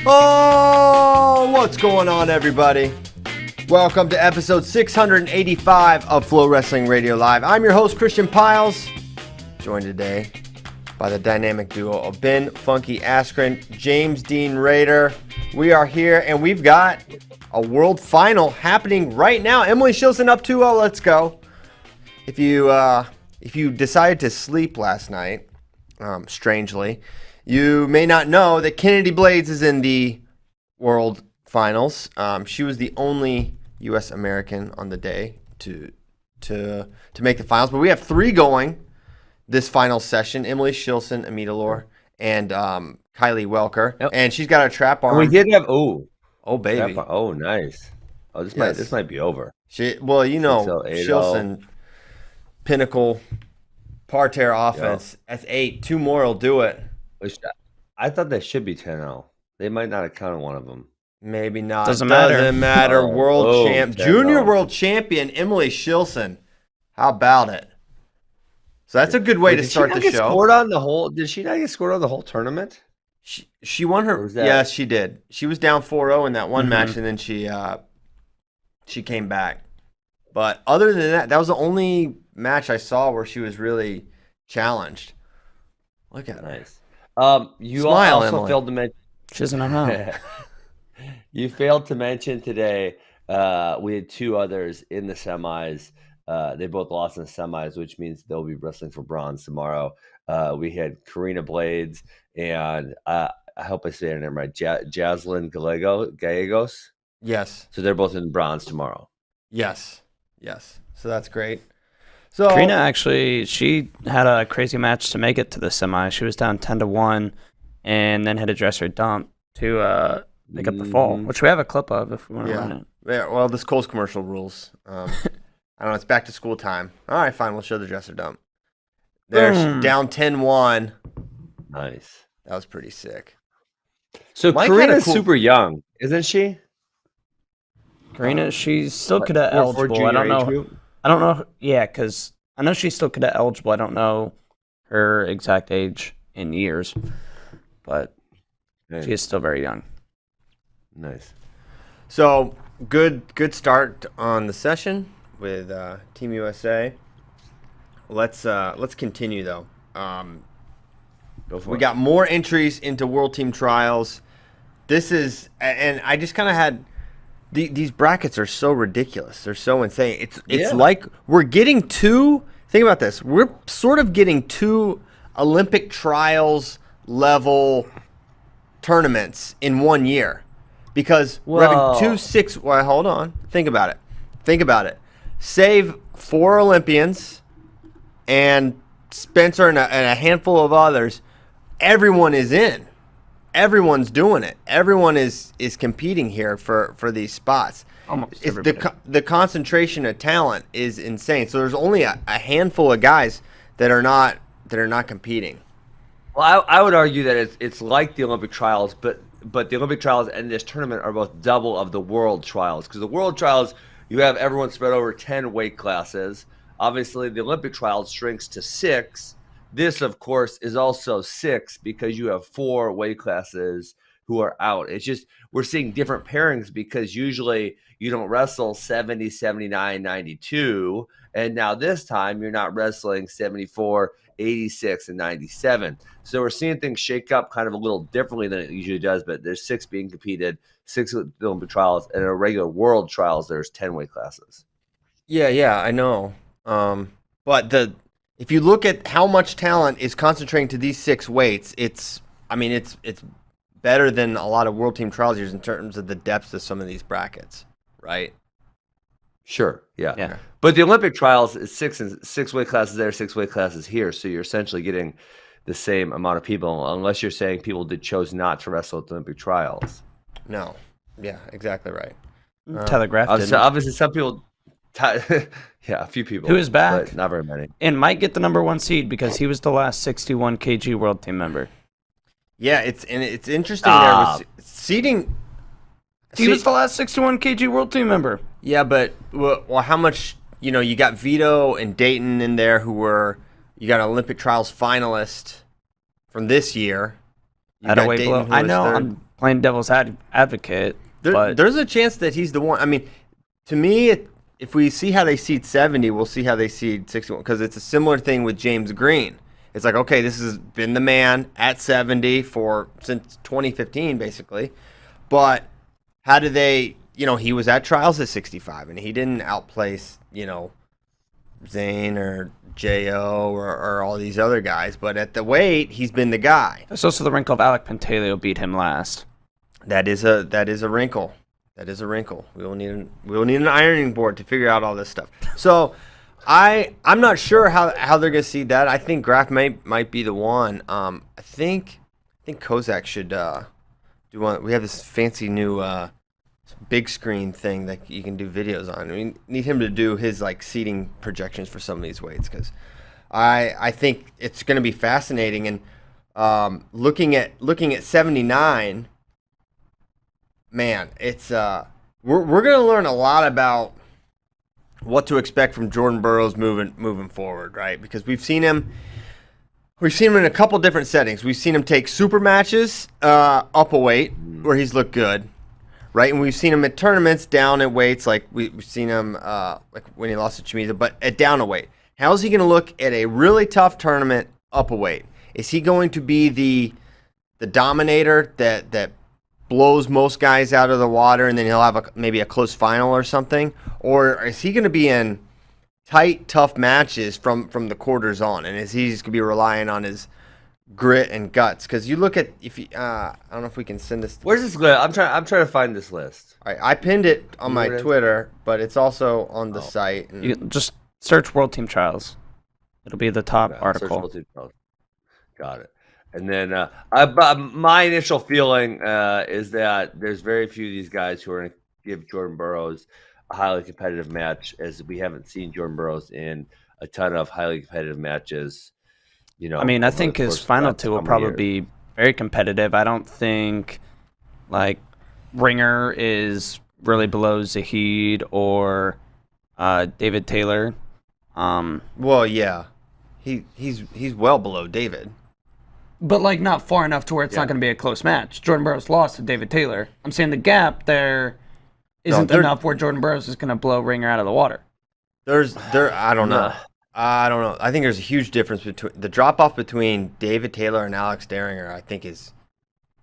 Oh, what's going on, everybody? Welcome to episode 685 of FloWrestling Radio Live. I'm your host, Christian Piles, joined today by the dynamic duo of Ben Funky Askren, James Dean Rader. We are here, and we've got a world final happening right now. Emily Shilson up 2-0. Let's go. If you decided to sleep last night, strangely, you may not know that Kennedy Blades is in the World Finals. She was the only U.S. American on the day to make the finals. But we have three going this final session: Emily Shilson, Amita Lore, and Kylie Welker. Yep. And she's got a trap arm. We did have baby. Oh, nice. Oh, this might be over. Shilson, pinnacle parterre offense. Yep. That's 8. 2 more will do it. I thought that should be 10-0. They might not have counted one of them. Maybe not. Doesn't matter. Junior world champion Emily Shilson. How about it? So that's a good way to start the show. Did she not get scored on the whole tournament? She won her. Yes, she did. She was down 4-0 in that one match, and then she came back. But other than that, that was the only match I saw where she was really challenged. Look at her. Nice. You Smile, also Emily. Failed to mention. She doesn't know how. You failed to mention today. We had two others in the semis. They both lost in the semis, which means they'll be wrestling for bronze tomorrow. We had Karina Blades and I hope I say her name right, Jaslyn Gallegos. Yes. So they're both in bronze tomorrow. Yes. So that's great. So Karina actually, she had a crazy match to make it to the semi. She was down 10-1, and then had to dress her dump to make up the fall, which we have a clip of if we want to run it. Yeah. Well, this Kohl's commercial rules. I don't know. It's back to school time. All right, fine. We'll show the dresser dump. They're down 10-1. Nice. That was pretty sick. So Karina's super young, isn't she? Karina, she's still cadet eligible. I don't know. Yeah, because I know she's still cadet eligible. I don't know her exact age in years, but she is still very young. Nice. So good start on the session with Team USA. Let's continue though. We got more entries into World Team Trials. This is, and I just kind of had. These brackets are so ridiculous. They're so insane. It's like we're getting two. Think about this. We're sort of getting two Olympic trials level tournaments in 1 year, because we're having 2 6. Well, hold on. Think about it. Save 4 Olympians and Spencer and a handful of others. Everyone is in. Everyone's doing it. Everyone is competing here for these spots. Almost the concentration of talent is insane. So there's only a handful of guys that are not competing. Well, I would argue that it's like the Olympic trials, but the Olympic trials and this tournament are both double of the world trials, because the world trials you have everyone spread over 10 weight classes. Obviously, the Olympic trials shrinks to 6. This, of course, is also 6 because you have 4 weight classes who are out. It's just we're seeing different pairings because usually you don't wrestle 70, 79, 92. And now this time you're not wrestling 74, 86, and 97. So we're seeing things shake up kind of a little differently than it usually does. But there's 6 being competed, 6 with the Olympic trials, and in a regular world trials, there's 10 weight classes. Yeah, I know. But if you look at how much talent is concentrating to these 6 weights, it's better than a lot of World Team Trials years in terms of the depth of some of these brackets, right? Sure, yeah. But the Olympic trials is 6 weight classes there, 6 weight classes here, so you're essentially getting the same amount of people, unless you're saying people chose not to wrestle at the Olympic trials. No, yeah, exactly right. Telegraphed. Obviously, some people. Yeah, a few people. Who is back? But not very many. And might get the number 1 seed because he was the last 61 kg World Team member. Yeah, it's interesting there with seeding. He was the last 61 kg World Team member. Yeah, but well, how much? You got Vito and Dayton in there who were. You got an Olympic trials finalist from this year. At a weight below. I know. playing devil's advocate. But there's a chance that he's the one. I mean, to me, if we see how they seed 70, we'll see how they seed 61, because it's a similar thing with James Green. It's like, okay, this has been the man at 70 since 2015, basically. But how do they, he was at trials at 65, and he didn't outplace, Zane or J.O. or all these other guys. But at the weight, he's been the guy. There's also the wrinkle of Alec Pantaleo beat him last. That is a wrinkle. That is a wrinkle. We will need an ironing board to figure out all this stuff. So I'm not sure how they're gonna seed that. I think Graf might be the one. I think Kozak should do one. We have this fancy new big screen thing that you can do videos on. We need him to do his seating projections for some of these weights, because I think it's gonna be fascinating. And looking at 79. Man, it's we're gonna learn a lot about what to expect from Jordan Burroughs moving forward, right? Because we've seen him in a couple different settings. We've seen him take super matches up a weight where he's looked good, right? And we've seen him at tournaments down at weights, like we've seen him like when he lost to Chimiza, but at down a weight. How is he going to look at a really tough tournament up a weight? Is he going to be the dominator that blows most guys out of the water, and then he'll have maybe a close final or something? Or is he going to be in tight, tough matches from the quarters on? And is he just going to be relying on his grit and guts? Because you look at, I don't know if we can send this. Where's this list? I'm trying to find this list. All right, I pinned it on my Twitter, but it's also on the site. And you just search World Team Trials. It'll be the top article. Got it. And then my initial feeling is that there's very few of these guys who are going to give Jordan Burroughs a highly competitive match, as we haven't seen Jordan Burroughs in a ton of highly competitive matches. I mean, I think his final two will probably be very competitive. I don't think Ringer is really below Zahid or David Taylor. Well, yeah, he's well below David. But not far enough to where it's not going to be a close match. Jordan Burroughs lost to David Taylor. I'm saying the gap there isn't enough where Jordan Burroughs is going to blow Ringer out of the water. I don't know. I don't know. I think there's a huge difference between the drop off between David Taylor and Alex Daringer. I think is,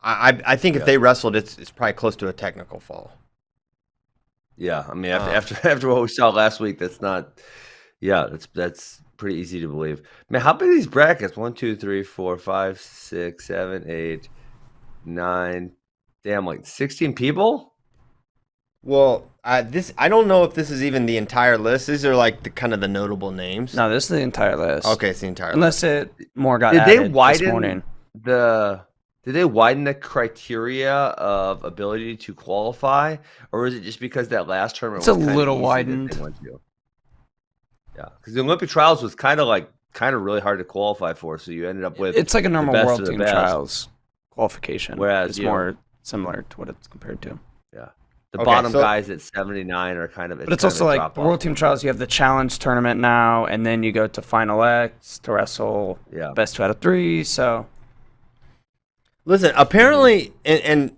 I think if they wrestled, it's probably close to a technical fall. Yeah, I mean after what we saw last week, that's not. Yeah, that's pretty easy to believe. Man, how big are these brackets? 1, 2, 3, 4, 5, 6, 7, 8, 9. Damn, 16 people? Well, I don't know if this is even the entire list. These are the kind of the notable names. No, this is the entire list. Okay, it's the entire Unless list. More got added this morning. Did they widen the criteria of ability to qualify, or is it just because that last tournament was a little widened? Yeah, because the Olympic trials was kind of really hard to qualify for, so you ended up with it's like a normal World Team Trials qualification, whereas it's more similar to what it's compared to. Yeah, the bottom guys at 79 are kind of. But it's also like World Team Trials. You have the Challenge tournament now, and then you go to Final X to wrestle best 2 out of 3. So, listen, apparently, and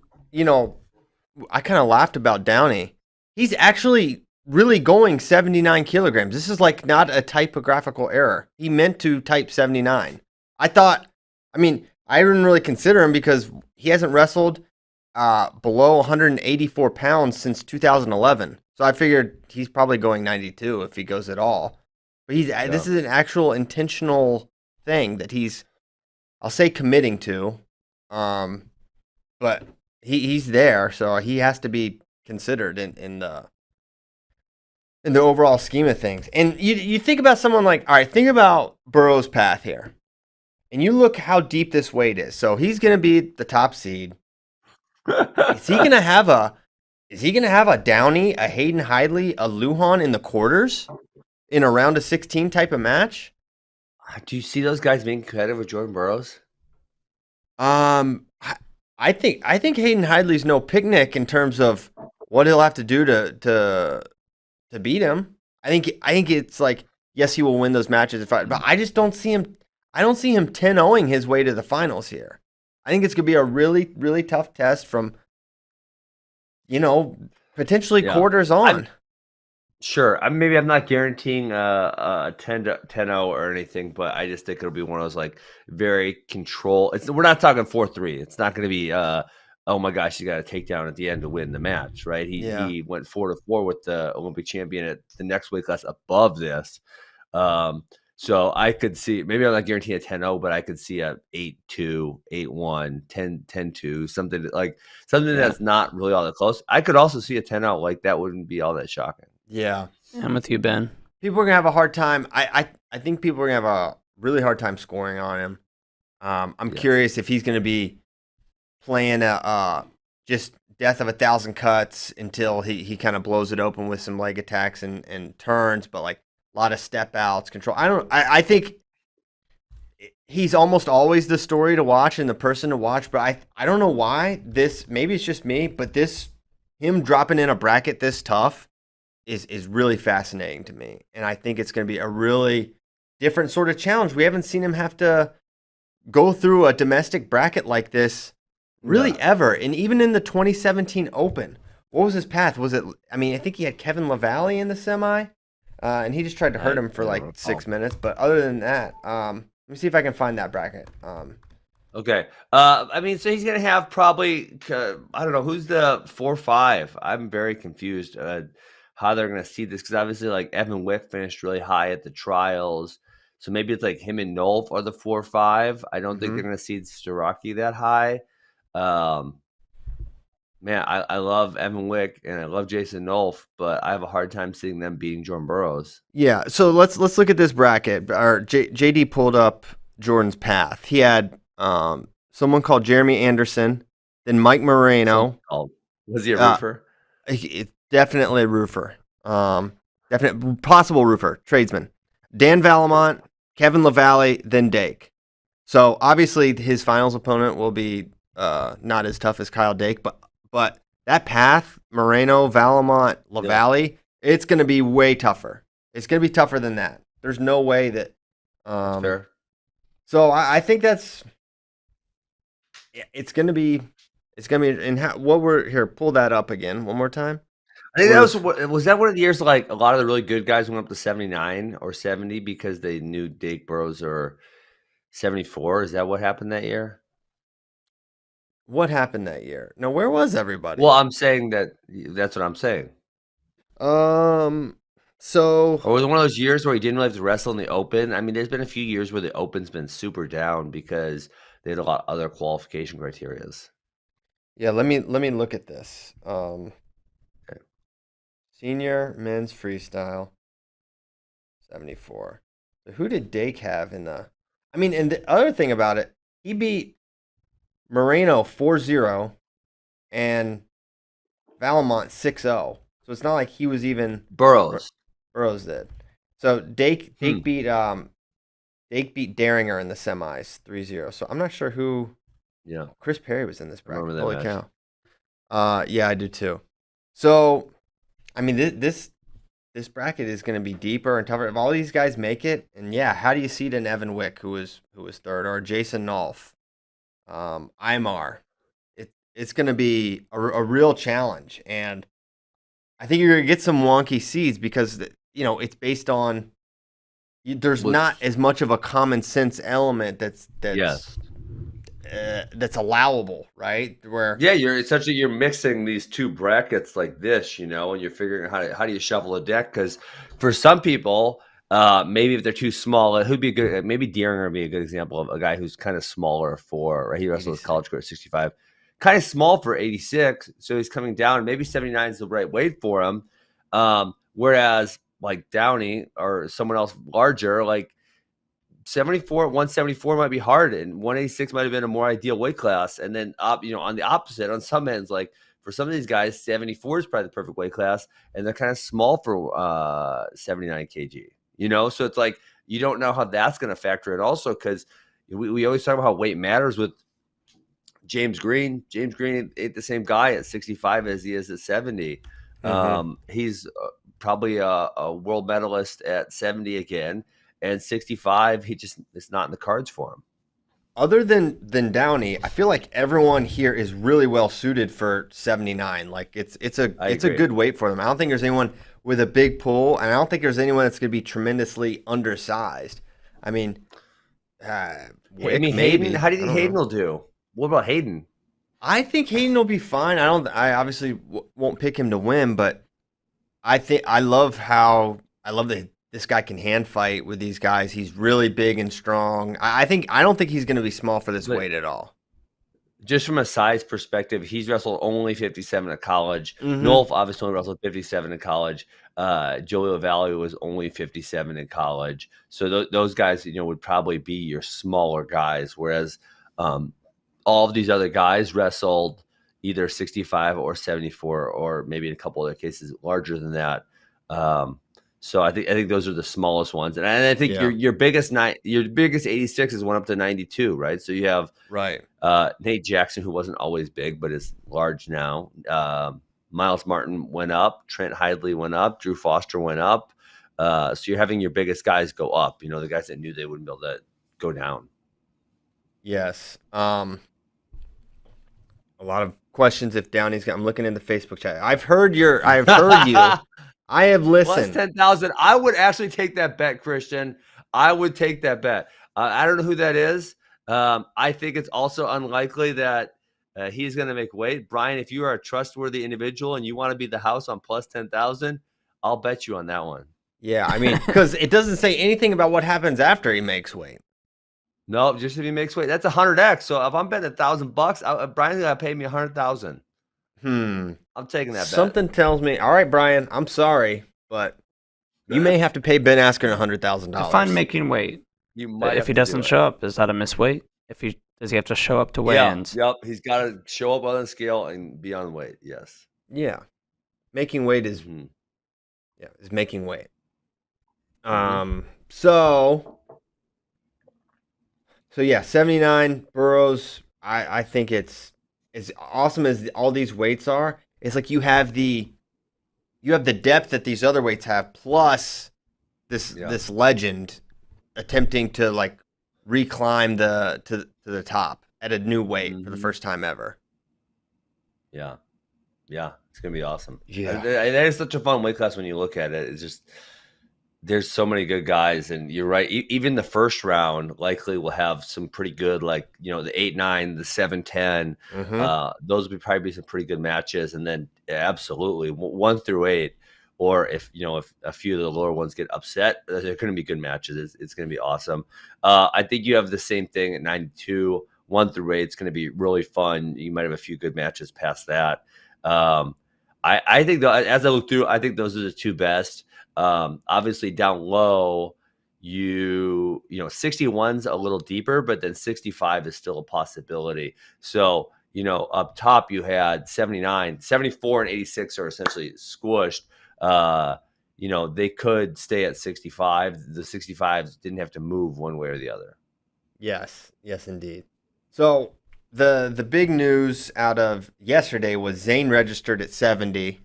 I kind of laughed about Downey. He's actually really going 79 kilograms. This is not a typographical error. He meant to type 79. I didn't really consider him because he hasn't wrestled below 184 pounds since 2011. So I figured he's probably going 92 if he goes at all. But this is an actual intentional thing that he's, I'll say, committing to. But he's there, so he has to be considered in the overall scheme of things. And you think about someone all right, think about Burroughs' path here. And you look how deep this weight is. So he's going to be the top seed. Is he going to have a Downey, a Hayden Hidley, a Lujan in the quarters in a round of 16 type of match? Do you see those guys being competitive with Jordan Burroughs? I think Hayden Hidley's no picnic in terms of what he'll have to do to beat him. I think it's yes, he will win those matches, but I just don't see him. I don't see him 10-0ing his way to the finals here. I think it's going to be a really, really tough test from, potentially quarters on. Sure. Maybe I'm not guaranteeing a 10-0 or anything, but I just think it'll be one of those like very control. We're not talking 4-3. It's not going to be oh my gosh, you got a takedown at the end to win the match, right? He went 4-4 with the Olympic champion at the next weight class above this. So I could see, maybe I'm not guaranteeing a 10-0, but I could see a 8-2, 8-1, 10-2, something that's not really all that close. I could also see a 10-0. Like that wouldn't be all that shocking. Yeah. I'm with you, Ben. People are going to have a hard time. I think people are going to have a really hard time scoring on him. I'm curious if he's going to be playing just death of 1,000 cuts until he kind of blows it open with some leg attacks and turns, but like a lot of step outs, control. I think he's almost always the story to watch and the person to watch, but I don't know why maybe it's just me, but him dropping in a bracket this tough is really fascinating to me. And I think it's going to be a really different sort of challenge. We haven't seen him have to go through a domestic bracket like this really ever. And even in the 2017 Open, what was his path? I think he had Kevin LaValle in the semi, and he just tried to hurt him for like 6 minutes. But other than that, let me see if I can find that bracket. Okay. So he's going to have probably, I don't know, who's the 4-5? I'm very confused how they're going to see this, because obviously like Evan Wick finished really high at the trials. So maybe it's like him and Nolf are the 4-5. I don't think they're going to see Starocki that high. Man, I love Evan Wick and I love Jason Nolf, but I have a hard time seeing them beating Jordan Burroughs. Yeah, so let's look at this bracket. JD pulled up Jordan's path. He had someone called Jeremy Anderson, then Mike Moreno. Was he a roofer? Definitely a roofer. Definite possible roofer, tradesman. Dan Valamont, Kevin LaValle, then Dake. So obviously his finals opponent will be not as tough as Kyle Dake, but that path, Moreno, Valamont, LaValle, it's going to be way tougher. It's going to be tougher than that. There's no way that. That's fair. So I think it's going to be. And what we're here. Pull that up again one more time. I think was that one of the years like a lot of the really good guys went up to 79 or 70 because they knew Dake Burroughs or 74. Is that what happened that year? What happened that year? No, where was everybody? Well, I'm saying that's what I'm saying. So or was it one of those years where he didn't really have to wrestle in the Open? I mean, there's been a few years where the Open's been super down because they had a lot of other qualification criterias. Yeah, let me look at this. Okay. Senior men's freestyle 74. So who did Dake have in the? I mean, and the other thing about it, he beat Moreno 4-0 and Valamont 6-0. So it's not like he was even Burroughs did. So Dake beat Daringer in the semis 3-0. So I'm not sure who. Yeah, Chris Perry was in this bracket. Holy match. cow! Yeah, I do too. So, I mean, this bracket is going to be deeper and tougher. If all these guys make it, and yeah, how do you seed an Evan Wick who was third, or Jason Nolf, Imar? It's going to be a real challenge, and I think you're going to get some wonky seeds because it's based on there's not as much of a common sense element that's allowable, right? Where you're essentially mixing these two brackets like this, and you're figuring out how do you shuffle a deck, because for some people, maybe if they're too small, who'd be good? Maybe Deeringer would be a good example of a guy who's kind of smaller for, right? He wrestled his college career at 65, kind of small for 86, so he's coming down. Maybe 79 is the right weight for him. Whereas like Downey or someone else larger, like 174 might be hard, and 186 might have been a more ideal weight class. And then on the opposite, on some ends, like for some of these guys, 74 is probably the perfect weight class, and they're kind of small for 79 kg. So it's like you don't know how that's going to factor in also, because we always talk about how weight matters with James Green. James Green ain't the same guy at 65 as he is at 70. He's probably a world medalist at 70 again. And 65, it's not in the cards for him. other than Downey, I feel like everyone here is really well suited for 79. Like it's a good weight for them. I don't think there's anyone with a big pull, and I don't think there's anyone that's going to be tremendously undersized. I mean, maybe. Hayden. How do you think Hayden will do? What about Hayden? I think Hayden will be fine. I obviously won't pick him to win, but I love that this guy can hand fight with these guys. He's really big and strong. I don't think he's going to be small for this weight at all. Just from a size perspective, he's wrestled only 57 at college. Nolf obviously only wrestled 57 in college. Joey Lavallee was only 57 in college. So those guys, would probably be your smaller guys. Whereas all of these other guys wrestled either 65 or 74, or maybe in a couple other cases larger than that. So I think those are the smallest ones, and I think your biggest 86 is went up to 92, right? So you have Nate Jackson, who wasn't always big but is large now. Miles Martin went up, Trent Hidley went up, Drew Foster went up. So you're having your biggest guys go up. The guys that knew they wouldn't be able to go down. Yes. A lot of questions if Downey's got. I'm looking in the Facebook chat. I've heard you. I have listened. Plus 10,000. I would actually take that bet, Christian. I would take that bet. I don't know who that is. I think it's also unlikely that he's going to make weight. Brian, if you are a trustworthy individual and you want to be the house on plus 10,000, I'll bet you on that one. Yeah, I mean, because it doesn't say anything about what happens after he makes weight. No, just if he makes weight. That's 100x. So if I'm betting $1,000, Brian's got to pay me 100,000. I'm taking that bet. Something tells me, all right, Brian, I'm sorry, but you may have to pay Ben Askren $100,000. Define making weight. You might if he doesn't show up, is that a miss weight? Does he have to show up to weigh-ins? Yep. He's got to show up on the scale and be on weight. Yes. Yeah. Making weight is is making weight. So yeah, 79 Burroughs. I think it's as awesome as all these weights are. It's like you have the depth that these other weights have, plus this legend attempting to like reclimb to the top at a new weight for the first time ever. Yeah, it's gonna be awesome. Yeah, that is such a fun weight class when you look at it. It's just there's so many good guys, and you're right. Even the first round likely will have some pretty good, like the 8-9, the 7-10. Those would probably be some pretty good matches, and then absolutely 1 through 8. Or if a few of the lower ones get upset, they're going to be good matches. It's going to be awesome. I think you have the same thing at 92, 1 through 8. It's going to be really fun. You might have a few good matches past that. I think as I look through, I think those are the two best. Obviously down low, 61's a little deeper, but then 65 is still a possibility. So, up top you had 79, 74 and 86 are essentially squished. They could stay at 65. The 65s didn't have to move one way or the other. Yes, indeed. So the big news out of yesterday was Zayn registered at 70.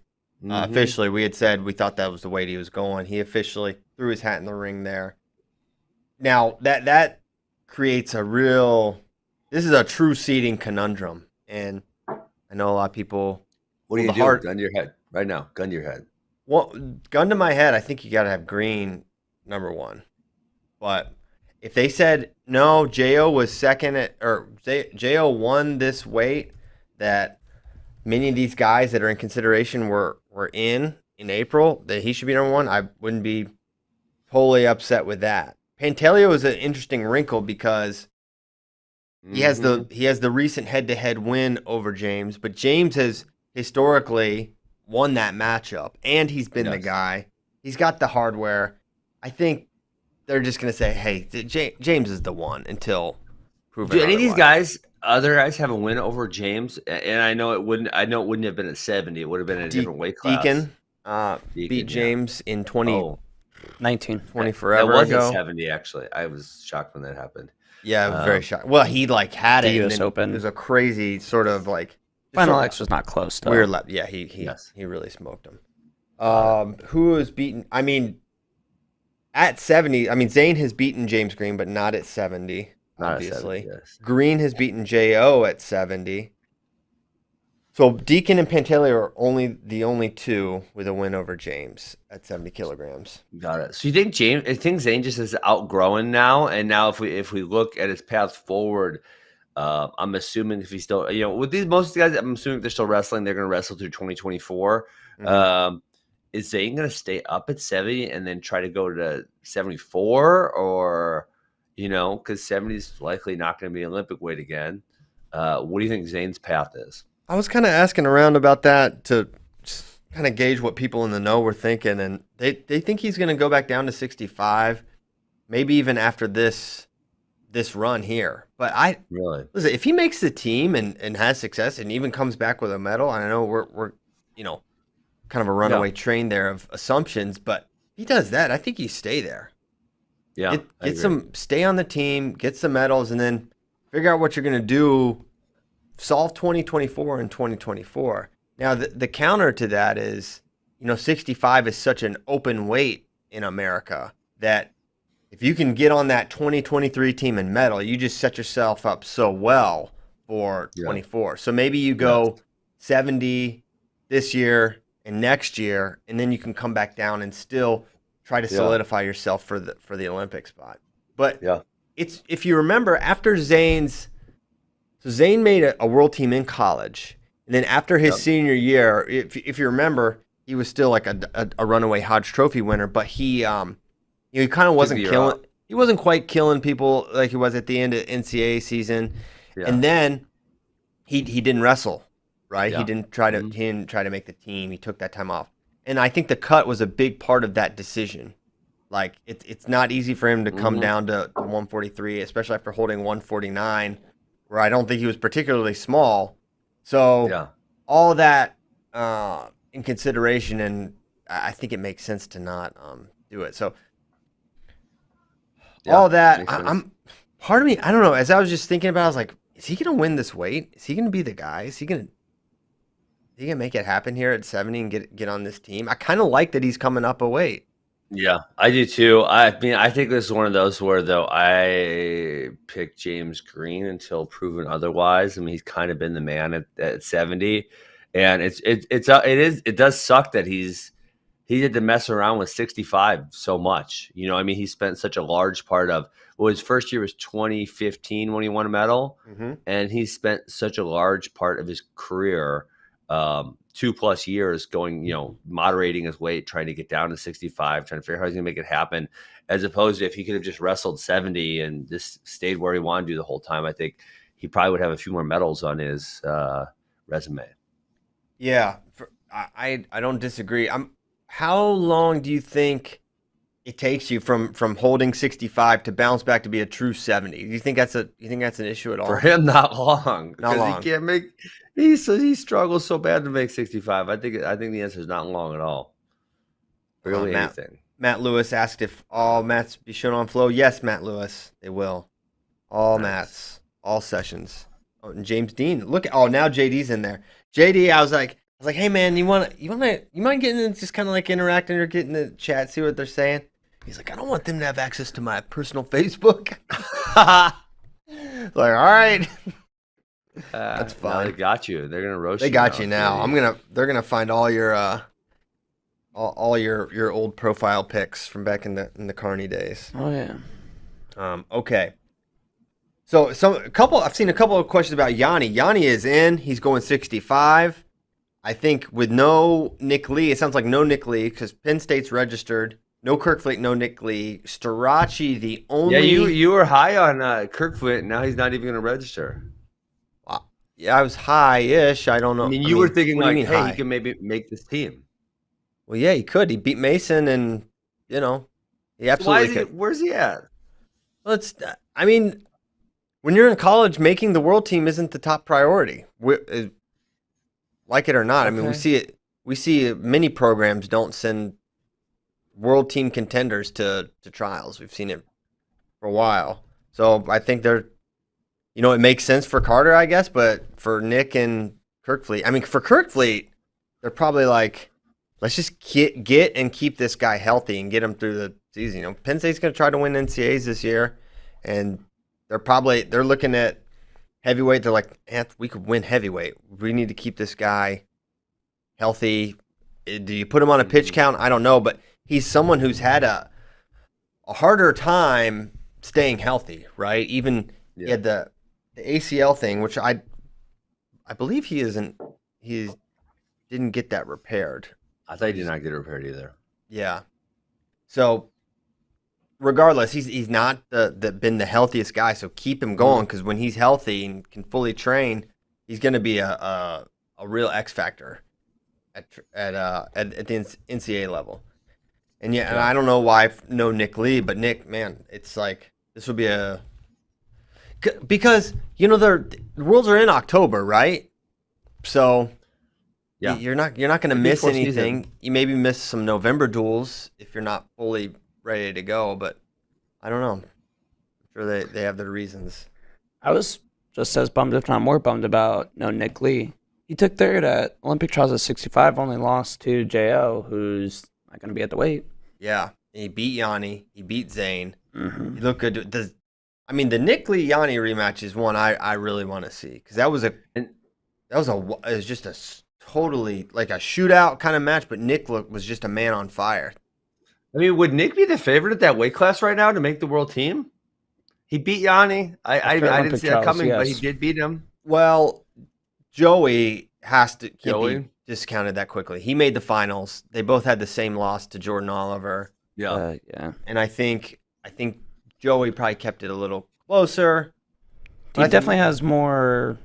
Officially, we had said we thought that was the weight he was going. He officially threw his hat in the ring there. Now, that creates this is a true seeding conundrum. And I know a lot of people... What do you do? Gun to your head. Right now, gun to your head. Well, gun to my head, I think you got to have Green number 1. But if they said, no, J.O. was second J.O. won this weight, that many of these guys that are in consideration were in April, that he should be number 1, I wouldn't be totally upset with that. Pantaleo is an interesting wrinkle because he has the recent head-to-head win over James, but James has historically won that matchup, and he's been the guy. He's got the hardware. I think they're just going to say, hey, James is the one until proven otherwise. Do any of these other guys have a win over James? And I know it wouldn't have been at 70. It would have been a different weight class. Deacon beat James in 2019. 20 forever ago. That wasn't 70, actually. I was shocked when that happened. Yeah, very shocked. Well, he had it. US Open. It was a crazy sort of like... Final X was not close, though. Weird left. Yeah, he really smoked him. Who was beaten? I mean, at 70, Zayn has beaten James Green, but not at 70. Not obviously. at 70, yes. Green has beaten Jo at 70. So Deacon and Pantaleo are the only two with a win over James at 70 kilograms. Got it. So you think Zane just is outgrowing now, and now if we look at his path forward, I'm assuming if he's still, with most of the guys, I'm assuming they're still wrestling. They're going to wrestle through 2024. Mm-hmm. Is Zane going to stay up at 70 and then try to go to 74, or because 70 is likely not going to be Olympic weight again? What do you think Zane's path is? I was kind of asking around about that to kind of gauge what people in the know were thinking, and they think he's going to go back down to 65, maybe even after this run here. But listen, if he makes the team and has success and even comes back with a medal, I know we're kind of a runaway train there of assumptions, but if he does that, I think you stay there. Yeah, stay on the team, get some medals, and then figure out what you're going to do. Solve 2024 and 2024. Now, the counter to that is, 65 is such an open weight in America that if you can get on that 2023 team and medal, you just set yourself up so well for 24. So maybe you go 70 this year and next year, and then you can come back down and still try to solidify yourself for the Olympic spot. But it's, if you remember, after Zane made a world team in college, and then after his senior year, if you remember, he was still like a runaway Hodge Trophy winner, but he kind of wasn't killing. He wasn't quite killing people like he was at the end of NCAA season, and then he didn't wrestle, right? He didn't try to make the team. He took that time off, and I think the cut was a big part of that decision. Like it's not easy for him to come down to 143, especially after holding 149. Where I don't think he was particularly small. So all that in consideration, and I think it makes sense to not do it. So all that, I'm part of me, I don't know, as I was just thinking about it, I was like, is he going to win this weight? Is he going to be the guy? Is he going to make it happen here at 70 and get on this team? I kind of like that he's coming up a weight. Yeah, I do too. I mean, I think this is one of those where, though, I picked James Green until proven otherwise. I mean, he's kind of been the man at 70, and it does suck that he had to mess around with 65 so much. I mean, he spent such a large part of his first year was 2015 when he won a medal, and he spent such a large part of his career. 2+ years going, moderating his weight, trying to get down to 65, trying to figure out how he's going to make it happen, as opposed to if he could have just wrestled 70 and just stayed where he wanted to do the whole time. I think he probably would have a few more medals on his resume. Yeah, I don't disagree. How long do you think it takes you from holding 65 to bounce back to be a true 70? Do you think that's an issue at all? For him, not long. Not long. He can't make. He struggles so bad to make 65. I think the answer is not long at all. Really, anything. Matt Lewis asked if all mats be shown on Flow. Yes, Matt Lewis, they will. All mats, all sessions. Oh, and James Dean, look. Oh, now JD's in there. JD, I was like, hey man, you mind getting in, just kind of like interacting or getting in the chat, see what they're saying? He's like, I don't want them to have access to my personal Facebook. Like, all right. That's fine. They got you. They're gonna roast you. They got you now. They're gonna find all your old profile pics from back in the Carney days. Oh yeah. Okay. So I've seen a couple of questions about Yanni. Yanni is in. He's going 65. I think with no Nick Lee, it sounds like no Nick Lee because Penn State's registered. No Kirkfleet, no Nick Lee. Starachi, the only. Yeah, you were high on Kirkfleet. Now he's not even going to register. Yeah, I was high-ish. I don't know. I mean, you were thinking like, hey, high? He can maybe make this team. Well, yeah, he could. He beat Mason, and he absolutely could. Where's he at? Well, I mean, when you're in college, making the world team isn't the top priority. Like it or not, okay. I mean, we see it. We see many programs don't send world team contenders to trials. We've seen it for a while. So I think it makes sense for Carter, I guess, but for Nick and Kirkfleet, I mean, for Kirkfleet, they're probably like, let's just get and keep this guy healthy and get him through the season. Penn State's going to try to win NCAAs this year, and they're looking at heavyweight. They're like, we could win heavyweight. We need to keep this guy healthy. Do you put him on a pitch count? I don't know, but he's someone who's had a harder time staying healthy, right? Even he had the ACL thing, which I believe he didn't get that repaired. I thought he did not get it repaired either. Yeah. So regardless, he's not been the healthiest guy. So keep him going, because when he's healthy and can fully train, he's going to be a real X factor at the NCAA level. And and I don't know why no Nick Lee, but Nick, man, it's like this would be because the Worlds are in October, right? So you're not going to miss anything. Season. You maybe miss some November duels if you're not fully ready to go, but I don't know. I'm sure they have their reasons. I was just as bummed, if not more bummed, about Nick Lee. He took third at Olympic trials at 65, only lost to Jo, who's not going to be at the weight. Yeah, he beat Yanni. He beat Zane. Mm-hmm. He looked good. The Nick Lee Yanni rematch is one I really want to see, because it was just a totally like a shootout kind of match, but Nick was just a man on fire. I mean, would Nick be the favorite at that weight class right now to make the world team? He beat Yanni. I didn't see that coming, but he did beat him. Well, Joey can't be discounted that quickly. He made the finals. They both had the same loss to Jordan Oliver. Yeah. And I think Joey probably kept it a little closer. He definitely has more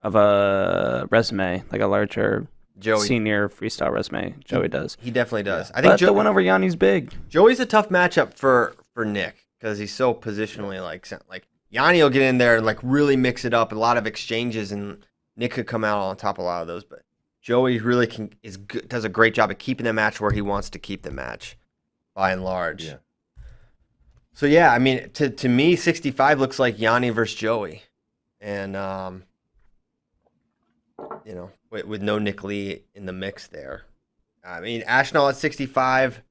of a resume, like a larger senior freestyle resume. Joey does. He definitely does. Yeah. I think the win over Yanni's big. Joey's a tough matchup for Nick, because he's so positionally like Yanni will get in there and like really mix it up, a lot of exchanges, and Nick could come out on top of a lot of those. But Joey really does a great job of keeping the match where he wants to keep the match, by and large. Yeah. So yeah, I mean, to me, 65 looks like Yanni versus Joey, and with no Nick Lee in the mix there. I mean, Ashnall at 65,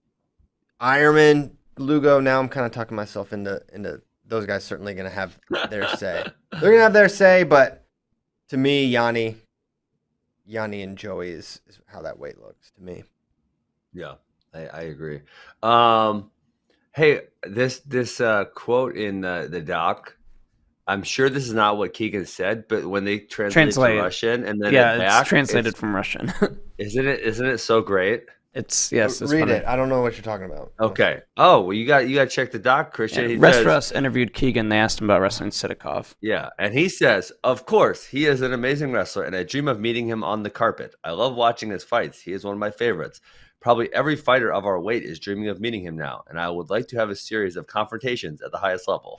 Ironman, Lugo. Now I'm kind of talking myself into those guys certainly going to have their say. They're going to have their say, but to me, Yanni and Joey is how that weight looks to me. Yeah, I agree. Hey, this quote in the doc, I'm sure this is not what Keegan said, but when they translate to Russian and then it's translated from Russian. Isn't it so great? It's Read funny. it. I don't know what you're talking about. Okay. Oh, well, you got to check the doc, Christian. Yeah, Russ interviewed Keegan. They asked him about wrestling Sidakov. Yeah, and he says, "Of course, he is an amazing wrestler, and I dream of meeting him on the carpet. I love watching his fights. He is one of my favorites. Probably every fighter of our weight is dreaming of meeting him now, and I would like to have a series of confrontations at the highest level."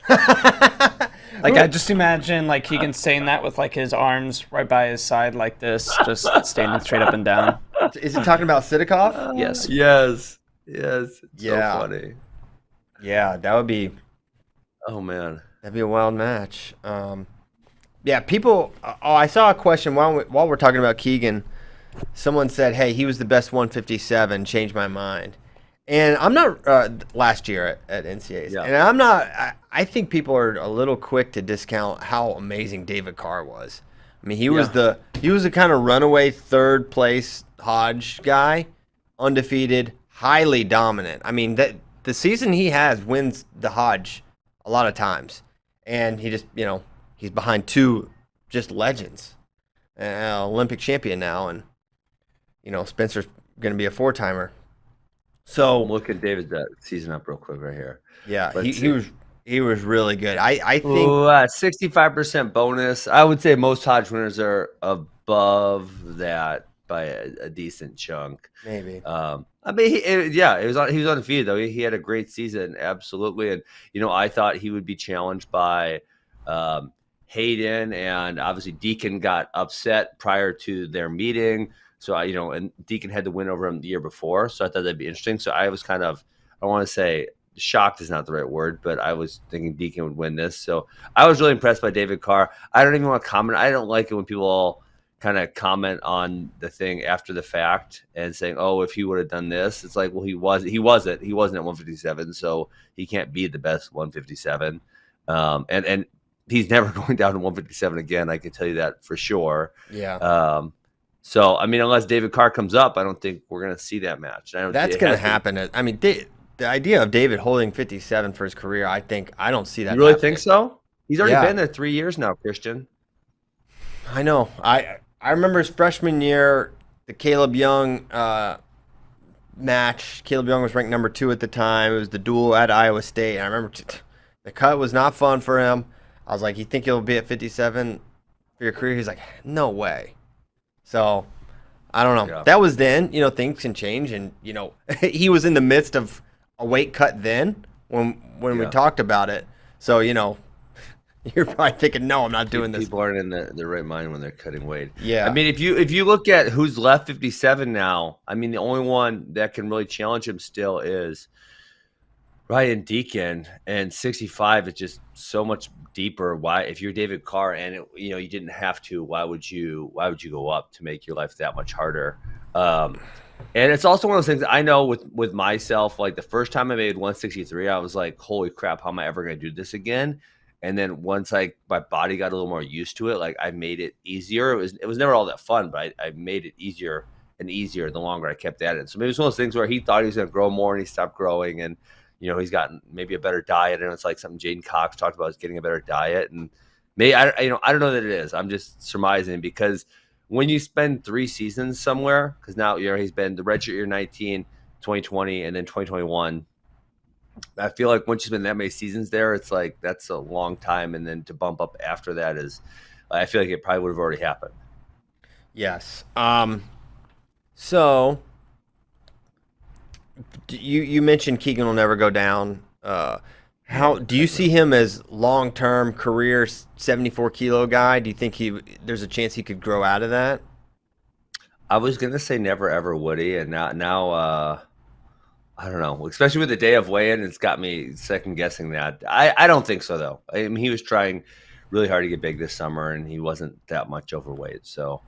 Like, I just imagine like Keegan saying that with like his arms right by his side like this, just standing straight up and down. Is he talking about Sidakov? Yes. It's so funny. Yeah, that would be. Oh man, that'd be a wild match. Yeah, people. I saw a question while we're talking about Keegan. Someone said, "Hey, he was the best 157." Changed my mind, and I'm not last year at NCAAs, and I'm not. I think people are a little quick to discount how amazing David Carr was. I mean, he was the kind of runaway third place Hodge guy, undefeated, highly dominant. I mean, that the season he has wins the Hodge a lot of times, and he just he's behind two just legends, Olympic champion now, and Spencer's going to be a four-timer. So look at David's season up real quick right here. Yeah, he was really good. I think 65% bonus. I would say most Hodge winners are above that by a decent chunk. Maybe. I mean, he was undefeated though. He had a great season, absolutely. And I thought he would be challenged by Hayden, and obviously Deacon got upset prior to their meeting. So and Deacon had to win over him the year before. So I thought that'd be interesting. So I was kind of, I want to say shocked is not the right word, but I was thinking Deacon would win this. So I was really impressed by David Carr. I don't even want to comment. I don't like it when people all kind of comment on the thing after the fact and saying, "Oh, if he would have done this," it's like, well, he wasn't at 157, so he can't be the best 157. And he's never going down to 157 again. I can tell you that for sure. Yeah. So, I mean, unless David Carr comes up, I don't think we're going to see that match. That's going to happen. I mean, the idea of David holding 57 for his career, I don't see that. You really happening. think so? He's already been there 3 years now, Christian. I know. I remember his freshman year, the Caleb Young match. Caleb Young was ranked number 2 at the time. It was the duel at Iowa State. I remember the cut was not fun for him. I was like, "You think you'll be at 57 for your career?" He's like, "No way." So, I don't know. Yeah. That was then. Things can change, and he was in the midst of a weight cut then when we talked about it. So, you're probably thinking, "No, I'm not doing this." People aren't in the right mind when they're cutting weight. Yeah. I mean, if you look at who's left 57 now, I mean, the only one that can really challenge him still is Ryan Deacon, and 65 is just so much deeper. Why, if you're David Carr and you didn't have to, why would you go up to make your life that much harder? And it's also one of those things I know with myself. Like the first time I made 163, I was like, "Holy crap, how am I ever going to do this again?" And then once my body got a little more used to it, like I made it easier. It was never all that fun, but I made it easier and easier the longer I kept at it. So maybe it's one of those things where he thought he was going to grow more and he stopped growing, and he's gotten maybe a better diet. And it's like something Jaden Cox talked about, is getting a better diet. And maybe I don't know that it is. I'm just surmising, because when you spend 3 seasons somewhere, because now he's been the redshirt year 19, 2020, and then 2021. I feel like once you spend that many seasons there, it's like that's a long time, and then to bump up after that is, I feel like it probably would have already happened. Yes. So you mentioned Keegan will never go down. How do you see him as long-term career 74 kilo guy? Do you think there's a chance he could grow out of that? I was gonna say never ever would he, and now I don't know, especially with the day of weigh-in, it's got me second guessing that. I don't think so though. I mean, he was trying really hard to get big this summer, and he wasn't that much overweight. So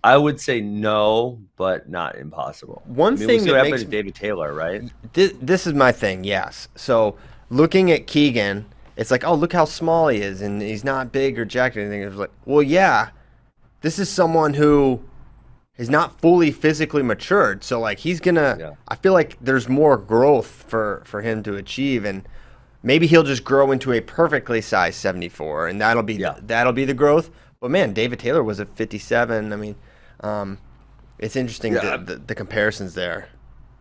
I would say no, but not impossible. One thing that makes David Taylor, right? This is my thing. Yes. So looking at Keegan, it's like, oh, look how small he is, and he's not big or jacked or anything. It's like, well, yeah, this is someone who is not fully physically matured. So like he's gonna. Yeah. I feel like there's more growth for him to achieve, and maybe he'll just grow into a perfectly sized 74, and that'll be the growth. But man, David Taylor was at 57. I mean. It's interesting the comparisons there.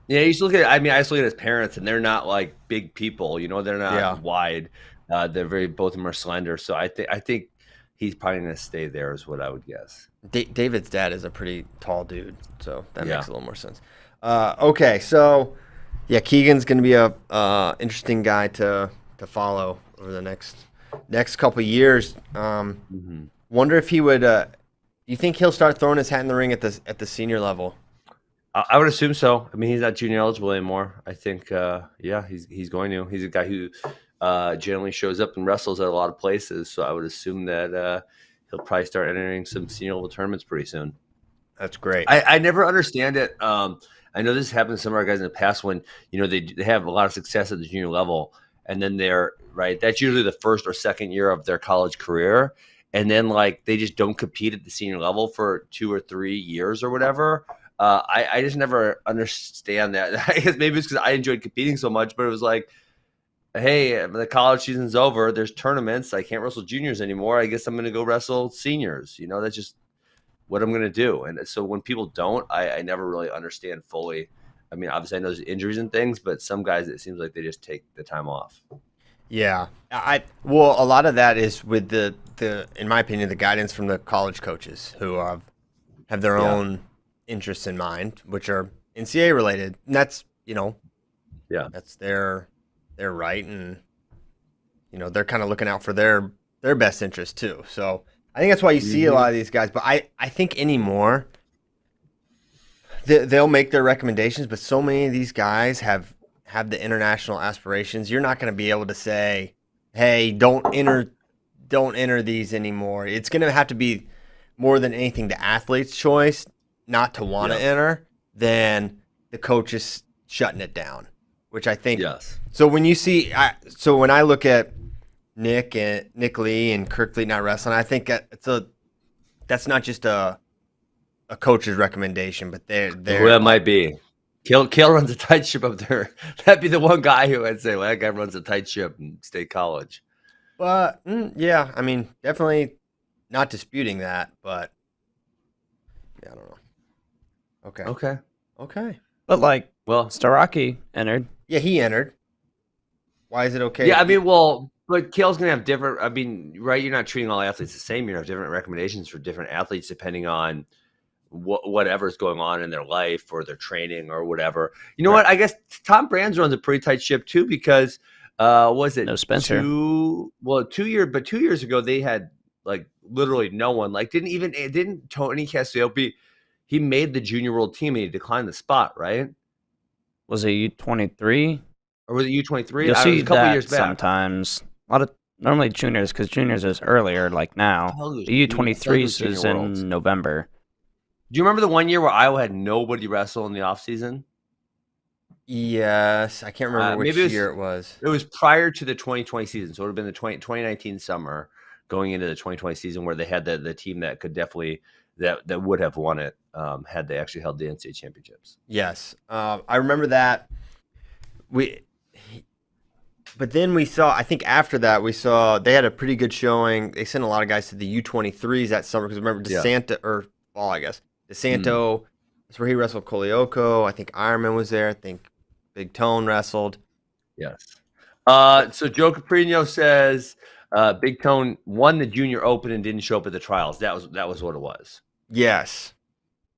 Yeah, you just look at. I mean, I just look at his parents, and they're not like big people. They're not wide. They're both of them are slender. So I think he's probably going to stay there, is what I would guess. David's dad is a pretty tall dude, so that makes a little more sense. Okay, so Keegan's going to be a interesting guy to follow over the next couple of years. Wonder if he would. You think he'll start throwing his hat in the ring at the senior level? I would assume so. I mean, he's not junior eligible anymore. I think, he's going to. He's a guy who generally shows up and wrestles at a lot of places. So I would assume that he'll probably start entering some senior level tournaments pretty soon. That's great. I never understand it. I know this happened to some of our guys in the past when they have a lot of success at the junior level, and then they're right. That's usually the first or second year of their college career. And then, like, they just don't compete at the senior level for 2 or 3 years or whatever. I just never understand that. I guess maybe it's because I enjoyed competing so much, but it was like, hey, the college season's over. There's tournaments. I can't wrestle juniors anymore. I guess I'm going to go wrestle seniors. That's just what I'm going to do. And so when people don't, I never really understand fully. I mean, obviously I know there's injuries and things, but some guys, it seems like they just take the time off. Yeah. Well, a lot of that is with the in my opinion, the guidance from the college coaches who have their own interests in mind, which are NCAA related. And that's, that's their right. And, they're kind of looking out for their best interest too. So I think that's why you see a lot of these guys. But I think anymore, they'll make their recommendations, but so many of these guys have the international aspirations. You're not going to be able to say, hey, don't enter these anymore. It's going to have to be more than anything the athlete's choice not to want to enter than the coach is shutting it down, which I think. Yes. So when you see, when I look at Nick Lee and Kirkley not wrestling. I think that's not just a coach's recommendation, but they're Who that might be. Kale runs a tight ship up there. That'd be the one guy who I'd say, well, that guy runs a tight ship in State College. But yeah, I mean, definitely not disputing that, but yeah, I don't know. Okay. But Starocki entered. Yeah, he entered. Why is it okay? Yeah, I mean, but Kale's gonna have different. I mean, right? You're not treating all athletes the same. You have different recommendations for different athletes depending on whatever's going on in their life or their training or whatever. You know what? I guess Tom Brands runs a pretty tight ship too because was it no Spencer? 2 years ago they had like literally no one. Like didn't Tony Cassiope? He made the junior world team and he declined the spot, right? Was it U23? Or was it U23? You'll see a couple that years back. sometimes. Normally juniors, because juniors is earlier, like now. The U23s is in November. Do you remember the one year where Iowa had nobody wrestle in the offseason? Yes. I can't remember which year it was. It was prior to the 2020 season. So it would have been the 2019 summer going into the 2020 season where they had the team that could definitely that would have won it had they actually held the NCAA championships. Yes. I remember that. But then we saw, I think after that, they had a pretty good showing. They sent a lot of guys to the U23s that summer because remember fall, I guess. DeSanto, that's where he wrestled Kolioko. I think Ironman was there. I think Big Tone wrestled. Yes. So Joe Caprino says Big Tone won the Junior Open and didn't show up at the trials. That was what it was. Yes.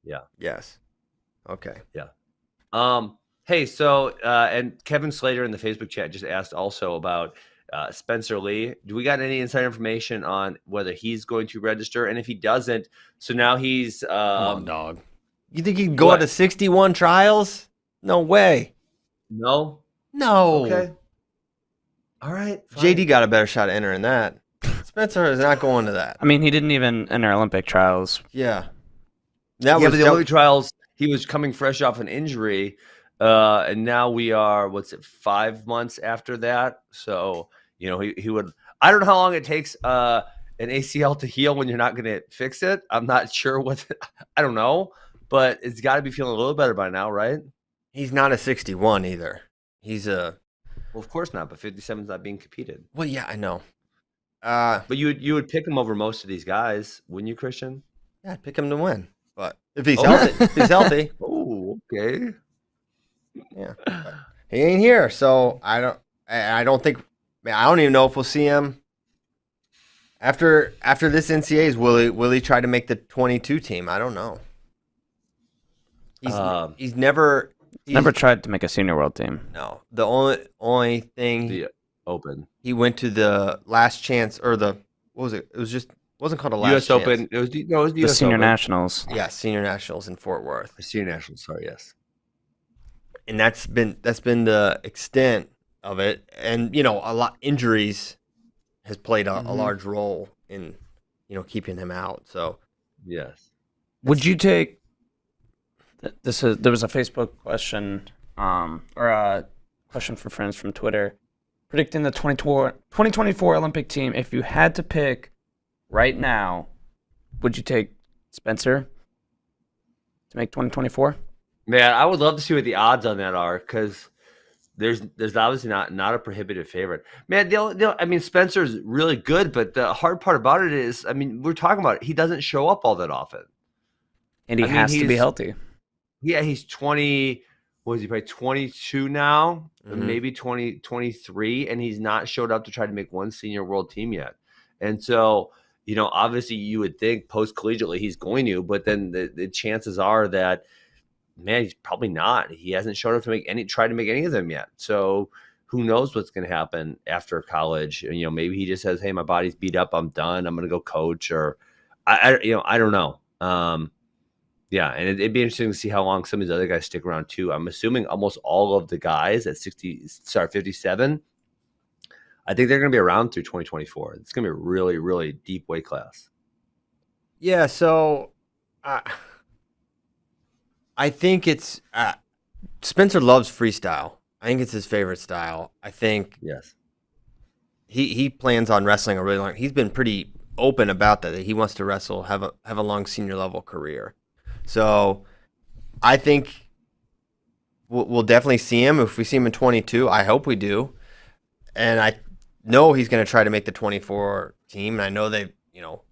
Yeah. Yes. Okay. Yeah. Hey, so and Kevin Slater in the Facebook chat just asked also about Spencer Lee. Do we got any inside information on whether he's going to register? And if he doesn't, so now he's come on, dog. You think he can go out to 61 trials? No way. No. Okay. All right. Fine. JD got a better shot at entering that. Spencer is not going to that. I mean, he didn't even enter Olympic trials. Yeah. But the Olympic trials, he was coming fresh off an injury. And now we are, 5 months after that? So, he would, I don't know how long it takes an ACL to heal when you're not going to fix it. I'm not sure I don't know, but it's got to be feeling a little better by now, right? He's not a 61 either. He's well, of course not, but 57 is not being competed. Well, yeah, I know. But you would pick him over most of these guys, wouldn't you, Christian? Yeah, I'd pick him to win. But if he's healthy. Oh, okay. Yeah, he ain't here, so I don't think. I don't even know if we'll see him after this NCAA's. Will he try to make the 22 team? I don't know. He's never tried to make a senior world team. No, the only thing the Open. He went to the last chance or what was it? It wasn't called a last U.S. chance. Open. It was the US Senior Open. Nationals. Yeah, Senior Nationals in Fort Worth. The Senior Nationals. Sorry, yes. And that's been the extent of it, and a lot injuries has played a large role in keeping him out. So yes, would you take this? There was a Facebook question, or a question for friends from Twitter, predicting the 2024 Olympic team. If you had to pick right now, would you take Spencer to make 2024? Man, I would love to see what the odds on that are because there's obviously not a prohibitive favorite. Man, I mean, Spencer's really good, but the hard part about it is, I mean, we're talking about it. He doesn't show up all that often. And he has to be healthy. Yeah, he's 20. What is he, probably 22 now? Maybe 23, and he's not showed up to try to make one senior world team yet. And so, obviously you would think post-collegiately he's going to, but then the chances are that, man, he's probably not. He hasn't showed up to try to make any of them yet. So who knows what's going to happen after college? Maybe he just says, "Hey, my body's beat up. I'm done. I'm going to go coach," or I don't know. Yeah, and it'd be interesting to see how long some of these other guys stick around too. I'm assuming almost all of the guys at 57. I think they're going to be around through 2024. It's going to be a really, really deep weight class. Yeah. So. I think it's Spencer loves freestyle. I think it's his favorite style. I think yes. he plans on wrestling a really long. He's been pretty open about that he wants to wrestle, have a long senior level career. So I think we'll definitely see him. If we see him in 22, I hope we do. And I know he's going to try to make the 24 team. And I know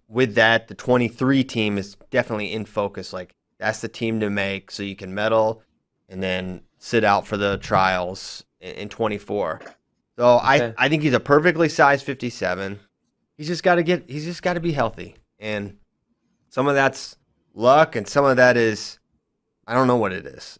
with that, the 23 team is definitely in focus. Like, that's the team to make so you can medal and then sit out for the trials in 24. So okay. I think he's a perfectly sized 57. He's just got to be healthy. And some of that's luck and some of that is, I don't know what it is,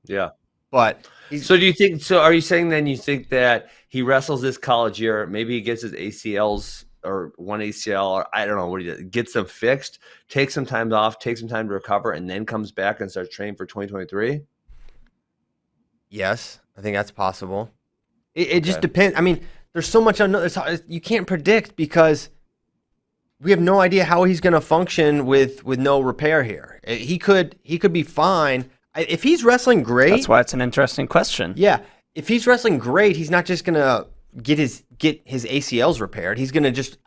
Yeah. But so do you think? So are you saying then you think that he wrestles this college year? Maybe he gets his ACLs or one ACL, or I don't know what he does. Gets them fixed, takes some time off, takes some time to recover, and then comes back and starts training for 2023. Yes, I think that's possible. It just depends. I mean, there's so much unknown. You can't predict because we have no idea how he's going to function with no repair here. He could be fine. If he's wrestling great, that's why it's an interesting question. Yeah, if he's wrestling great, he's not just gonna get his ACLs repaired. I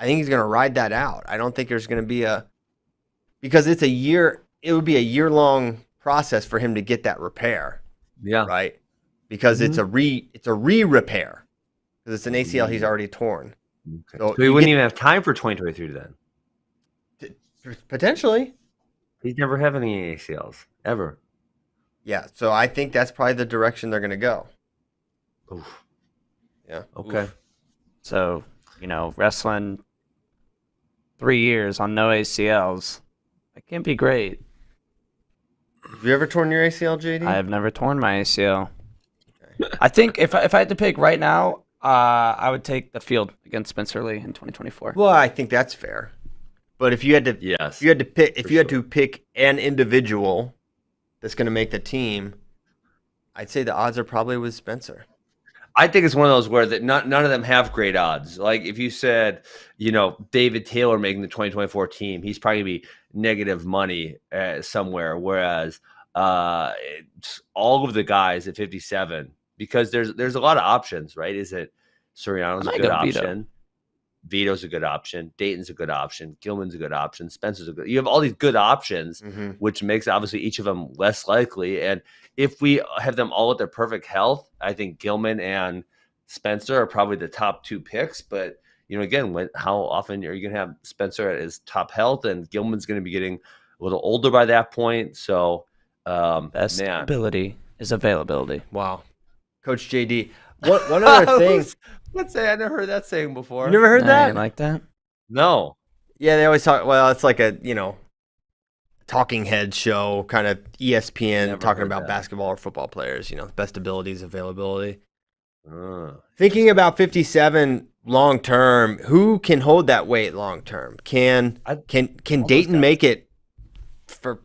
think he's gonna ride that out. I don't think there's gonna be because it's a year. It would be a year-long process for him to get that repair. Yeah, right. Because it's a re-repair because it's an ACL he's already torn. Okay. So he wouldn't even have time for 2023 then. Potentially, he's never had any ACLs ever. Yeah, so I think that's probably the direction they're going to go. Oof. Yeah. Okay. Oof. So, wrestling 3 years on no ACLs, that can't be great. Have you ever torn your ACL, JD? I have never torn my ACL. Okay. I think if I had to pick right now, I would take the field against Spencer Lee in 2024. Well, I think that's fair. But if you had to pick an individual that's going to make the team, I'd say the odds are probably with Spencer. I think it's one of those where none of them have great odds. Like if you said, David Taylor making the 2024 team, he's probably going to be negative money somewhere. Whereas all of the guys at 57, because there's a lot of options, right? Is it Soriano's a good option? Vito's a good option. Dayton's a good option. Gilman's a good option. Spencer's a good. You have all these good options, which makes obviously each of them less likely. And if we have them all at their perfect health, I think Gilman and Spencer are probably the top two picks. But again, how often are you going to have Spencer at his top health, and Gilman's going to be getting a little older by that point? So, best ability is availability. Wow, Coach JD. One other thing. Let's say I never heard that saying before. You never heard that? You like that? No. Yeah, they always talk. Well, it's like a talking head show, kind of ESPN talking about basketball or football players. Best abilities, availability. Thinking about 57 long term, who can hold that weight long term? Can Dayton make it for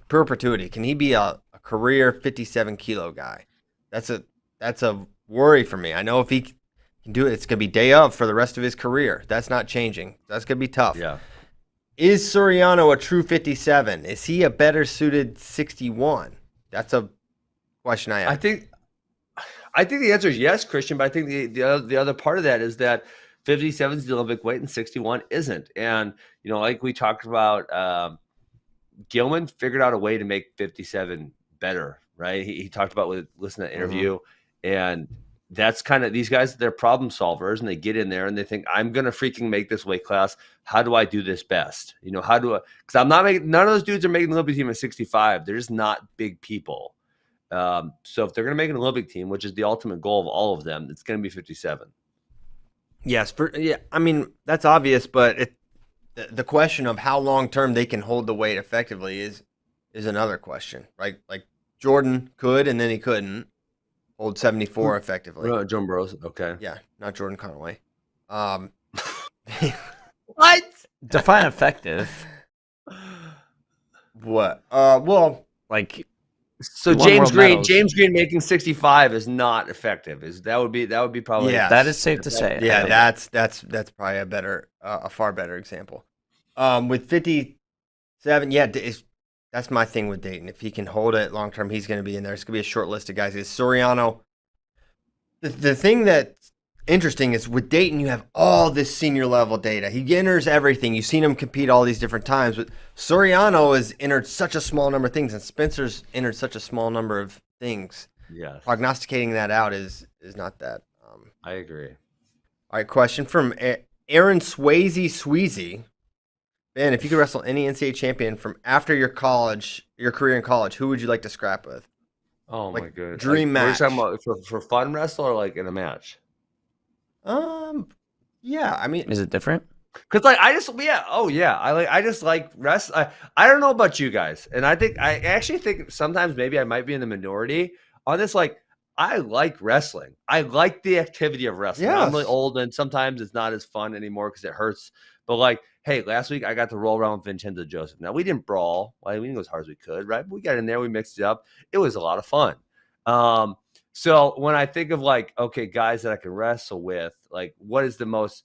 perpetuity? Can he be a career 57 kilo guy? That's a worry for me. I know if he can do it, it's going to be day of for the rest of his career. That's not changing. That's going to be tough. Yeah. Is Soriano a true 57? Is he a better suited 61? That's a question I have. I think the answer is yes, Christian, but I think the other part of that is that 57 is the Olympic weight and 61 isn't. And, like we talked about, Gilman figured out a way to make 57 better, right? He talked about listening to the interview, and that's kind of these guys, they're problem solvers, and they get in there and they think, I'm going to freaking make this weight class. How do I do this best? Because I'm not making, none of those dudes are making the Olympic team at 65. They're just not big people. So if they're going to make an Olympic team, which is the ultimate goal of all of them, it's going to be 57. Yes. I mean, that's obvious, but the question of how long-term they can hold the weight effectively is another question, right? Like Jordan could, and then he couldn't hold 74 effectively. Joan Burrows. Okay. Yeah. Not Jordan Conway. What? Define effective. What? Well, like, so James Green making 65 is not effective. That would be probably that is safe to say. Yeah, that's probably a far better example. With 57, that's my thing with Dayton. If he can hold it long term, he's going to be in there. It's going to be a short list of guys. Is Soriano? The thing that interesting is with Dayton, you have all this senior level data. He enters everything. You've seen him compete all these different times, but Soriano has entered such a small number of things, and Spencer's entered such a small number of things. Yes. Prognosticating that out is not that. I agree. All right, question from Aaron Sweezy. Ben, if you could wrestle any NCAA champion from after your career in college, who would you like to scrap with? Oh my goodness. Dream match. Are you talking about for fun wrestle or like in a match? Yeah, I mean, Is it different? Cause like I just like rest. I don't know about you guys, and I actually think sometimes maybe I might be in the minority on this. Like I like wrestling. I like the activity of wrestling. Yes. I'm really old, and sometimes it's not as fun anymore because it hurts. But like, hey, last week I got to roll around with Vincenzo Joseph. Now we didn't brawl. Well, we didn't go as hard as we could, right? But we got in there, we mixed it up. It was a lot of fun. So when I think of like, okay, guys that I can wrestle with, like, what is the most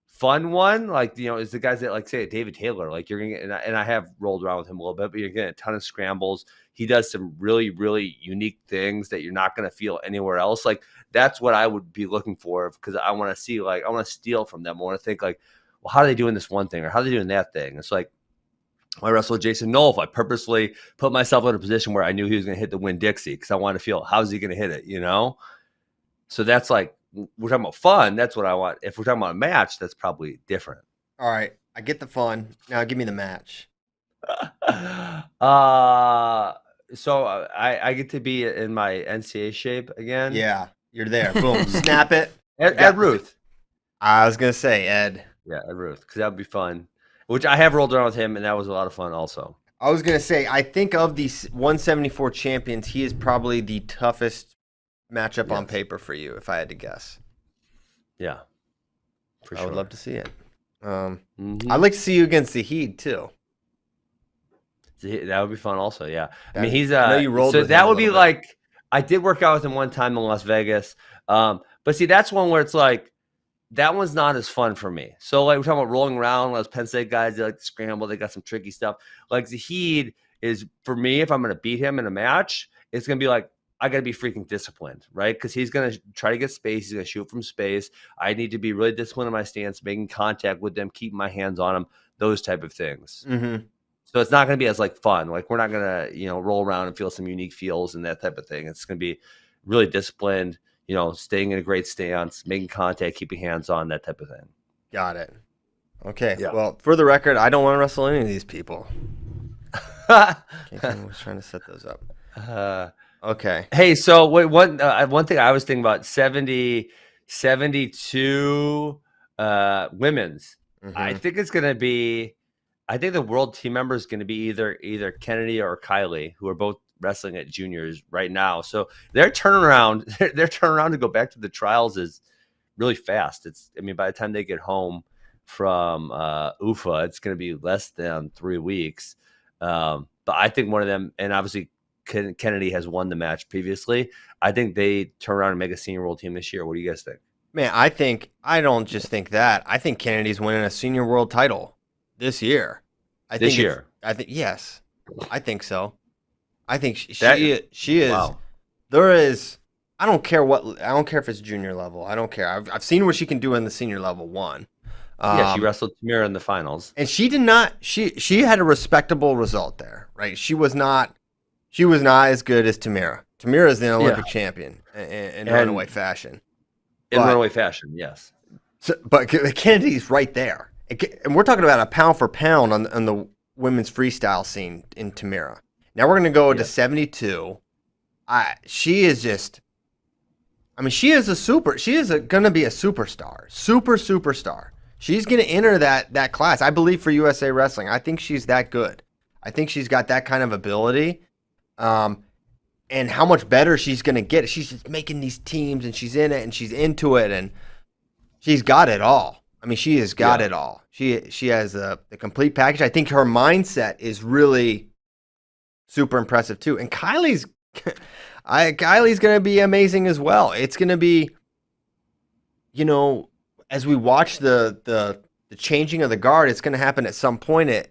fun one? Like, is the guys that like say David Taylor, like you're gonna get, and I have rolled around with him a little bit, but you're getting a ton of scrambles. He does some really, really unique things that you're not gonna feel anywhere else. Like that's what I would be looking for because I want to see, like, I want to steal from them. I want to think like, well, how are they doing this one thing or how are they doing that thing? It's like I wrestled Jason Nolf. I purposely put myself in a position where I knew he was going to hit the Winn-Dixie because I wanted to feel how's he going to hit it, So that's like, we're talking about fun. That's what I want. If we're talking about a match, that's probably different. all right, I get the fun. Now give me the match. So I get to be in my NCAA shape again. Yeah, you're there. Boom, snap it. Ed Ruth. I was gonna say Ed. Yeah, Ed Ruth, because that would be fun. Which I have rolled around with him, and that was a lot of fun also. I was going to say, I think of these 174 champions, he is probably the toughest matchup on paper for you, if I had to guess. Yeah, for sure. I would love to see it. I'd like to see you against Zahid, too. That would be fun also, yeah. I mean, he's I know you rolled so with that him would be bit. like, I did work out with him one time in Las Vegas. But see, that's one where it's like, that one's not as fun for me. So, like, we're talking about rolling around. Those Penn State guys, they like to scramble. They got some tricky stuff. Like, Zahid is, for me, if I'm going to beat him in a match, it's going to be like, I got to be freaking disciplined, right? Because he's going to try to get space. He's going to shoot from space. I need to be really disciplined in my stance, making contact with them, keeping my hands on them, those type of things. Mm-hmm. So it's not going to be as, like, fun. Like, we're not going to, roll around and feel some unique feels and that type of thing. It's going to be really disciplined. Staying in a great stance, making contact, keeping hands on, that type of thing. Got it. Okay. Yeah. Well, for the record, I don't want to wrestle any of these people. I was trying to set those up. Okay. Hey, so wait, one thing I was thinking about, 72 women's. Mm-hmm. I think it's going to be, I think the world team member is going to be either Kennedy or Kylie, who are both wrestling at juniors right now. So their turnaround to go back to the trials is really fast. By the time they get home from UFA, it's going to be less than 3 weeks. But I think one of them, and obviously Kennedy has won the match previously. I think they turn around and make a senior world team this year. What do you guys think? Man, I don't just think that. I think Kennedy's winning a senior world title this year. Yes. I think so. I think she is. Wow. There is. I don't care if it's junior level. I don't care. I've seen what she can do in the senior level one. She wrestled Tamira in the finals, and she did not. She had a respectable result there, right? She was not as good as Tamira. Tamira is the Olympic champion in runaway fashion. Runaway fashion, yes. So, but Kennedy's right there, and we're talking about a pound for pound on the women's freestyle scene in Tamira. Now we're going to go to 72. She is just, she is going to be a superstar. Superstar. She's going to enter that class. I believe for USA Wrestling. I think she's that good. I think she's got that kind of ability. And how much better she's going to get. She's just making these teams and she's in it and she's into it and she's got it all. She has got it all. She has the complete package. I think her mindset is really super impressive too. And Kylie's going to be amazing as well. It's going to be, as we watch the changing of the guard, it's going to happen at some point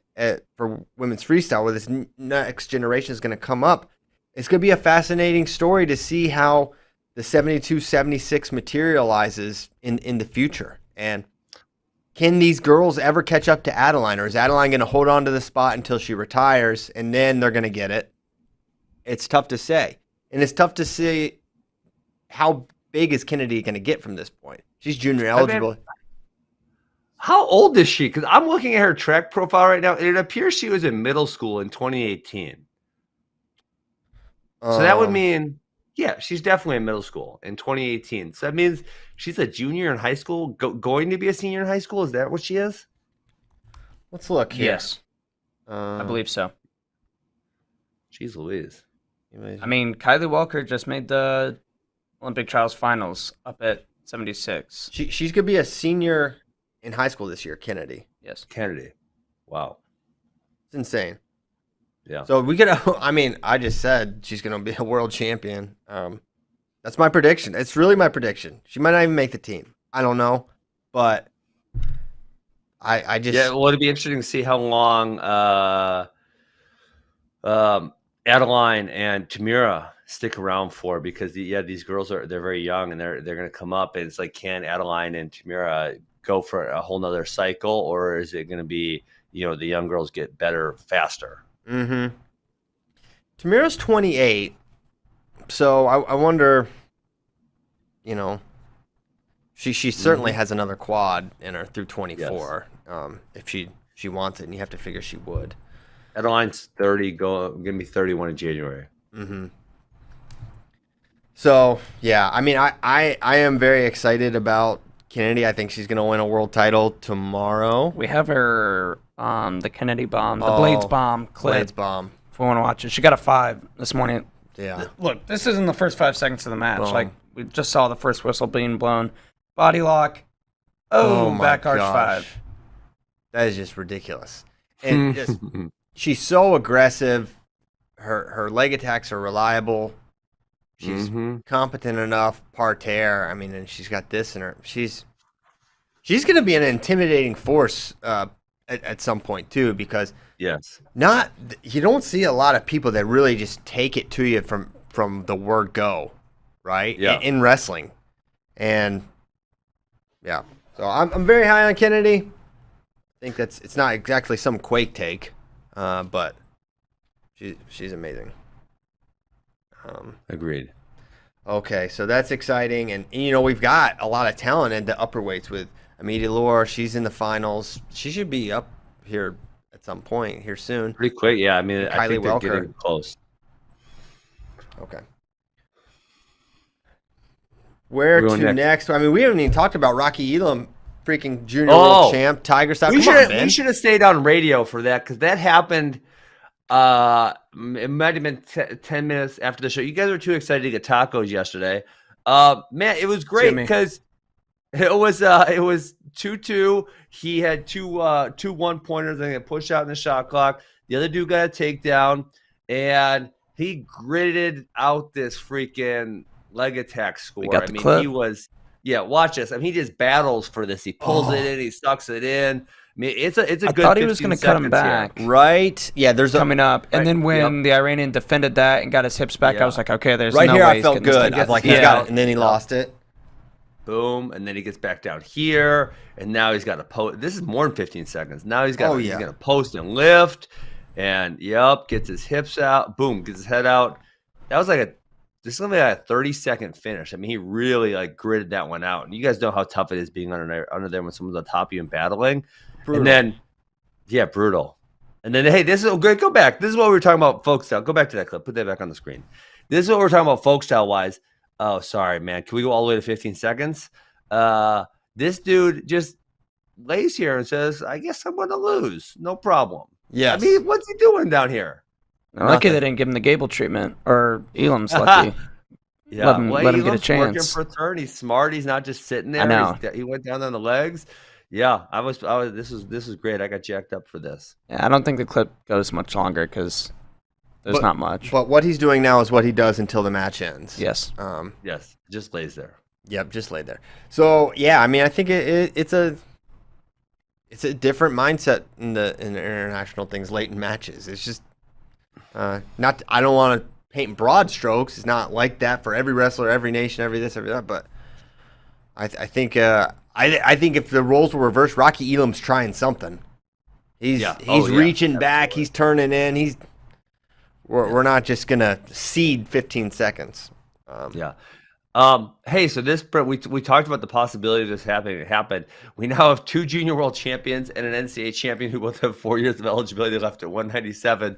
for women's freestyle where this next generation is going to come up. It's going to be a fascinating story to see how the 72-76 materializes in the future. And can these girls ever catch up to Adeline, or is Adeline going to hold on to the spot until she retires and then they're going to get it? It's tough to say. And it's tough to see how big is Kennedy going to get from this point. She's junior eligible. How old is she? Because I'm looking at her track profile right now, and it appears she was in middle school in 2018. So that would mean, yeah, she's definitely in middle school in 2018. So that means she's a junior in high school, going to be a senior in high school. Is that what she is? Let's look here. Yes. I believe so. Jeez Louise. I mean, Kylie Walker just made the Olympic trials finals up at 76. She's going to be a senior in high school this year, Kennedy. Yes. Kennedy. Wow. It's insane. Yeah. So I just said she's going to be a world champion. That's my prediction. It's really my prediction. She might not even make the team. I don't know. But I just... Yeah, well, it'd be interesting to see how long Adeline and Tamira stick around for, because these girls they're very young, and they're going to come up, and it's like, can Adeline and Tamira go for a whole nother cycle, or is it going to be, the young girls get better faster? Mm-hmm. Tamira's 28, so I wonder, she certainly has another quad in her through 24, if she wants it, and you have to figure she would. Adeline's 30, going to be 31 in January. Mm-hmm. So, yeah, I am very excited about Kennedy. I think she's going to win a world title tomorrow. We have her the Kennedy bomb, the Blades bomb clip. Blades bomb. If we want to watch it. She got a 5 this morning. Yeah. Look, this isn't the first 5 seconds of the match. We just saw the first whistle being blown. Body lock. Oh, my back arch gosh. 5. That is just ridiculous. And she's so aggressive. Her leg attacks are reliable. She's competent enough, parterre. And she's got this in her. She's going to be an intimidating force at some point too, because you don't see a lot of people that really just take it to you from the word go, right? Yeah. In wrestling, and yeah. So I'm very high on Kennedy. I think it's not exactly some Quake take, but she's amazing. Agreed. Okay, so that's exciting, and we've got a lot of talent in the upper weights with Amita Lore. She's in the finals. She should be up here at some point here soon. Pretty quick, yeah. I think Kylie they're Welker. getting close. Okay. Where to next? We haven't even talked about Rocky Elam, freaking junior world champ, Tiger style. We should have stayed on radio for that, because that happened. It might have been 10 minutes after the show. You guys were too excited to get tacos yesterday. Man, it was great because it was 2-2. He had two 1-pointers and a push out in the shot clock. The other dude got a takedown, and he gritted out this freaking leg attack score. Clip. He was, watch this. He just battles for this. He pulls it in, he sucks it in. It's a good. I thought he was going to cut him back. Here. Right? Yeah, there's coming up, and then when the Iranian defended that and got his hips back, I was like, okay, there's right no here. way I felt good. I was like, he's got it, and then he lost it. Boom, and then he gets back down here, and now he's got a post. This is more than 15 seconds. Now he's got he's got a post and lift, and gets his hips out. Boom, gets his head out. That was this is gonna be like a 30-second finish. He really gritted that one out. And you guys know how tough it is being under there when someone's on top of you and battling. Brutal. And then, brutal. And then, hey, this is good. Go back. This is what we were talking about, folk style. Go back to that clip. Put that back on the screen. This is what we're talking about, folk style wise. Oh, sorry, man. Can we go all the way to 15 seconds? This dude just lays here and says, I guess I'm going to lose. No problem. Yes. What's he doing down here? Lucky they didn't give him the Gable treatment, or Elam's lucky. Let him get a chance. Working for turn. He's smart. He's not just sitting there. I know. He went down on the legs. Yeah, I was. This was great. I got jacked up for this. Yeah, I don't think the clip goes much longer because there's not much. But what he's doing now is what he does until the match ends. Yes. Yes, just lays there. Yep, just laid there. So yeah, I think it's a different mindset in the international things late in matches. It's just not. I don't want to painting broad strokes. It's not like that for every wrestler, every nation, every this, every that. But I think if the roles were reversed, Rocky Elam's trying something. He's reaching back. He's turning in. We're not just gonna cede 15 seconds. Hey, so we talked about the possibility of this happening. It happened. We now have 2 junior world champions and an NCAA champion who both have 4 years of eligibility left at 197.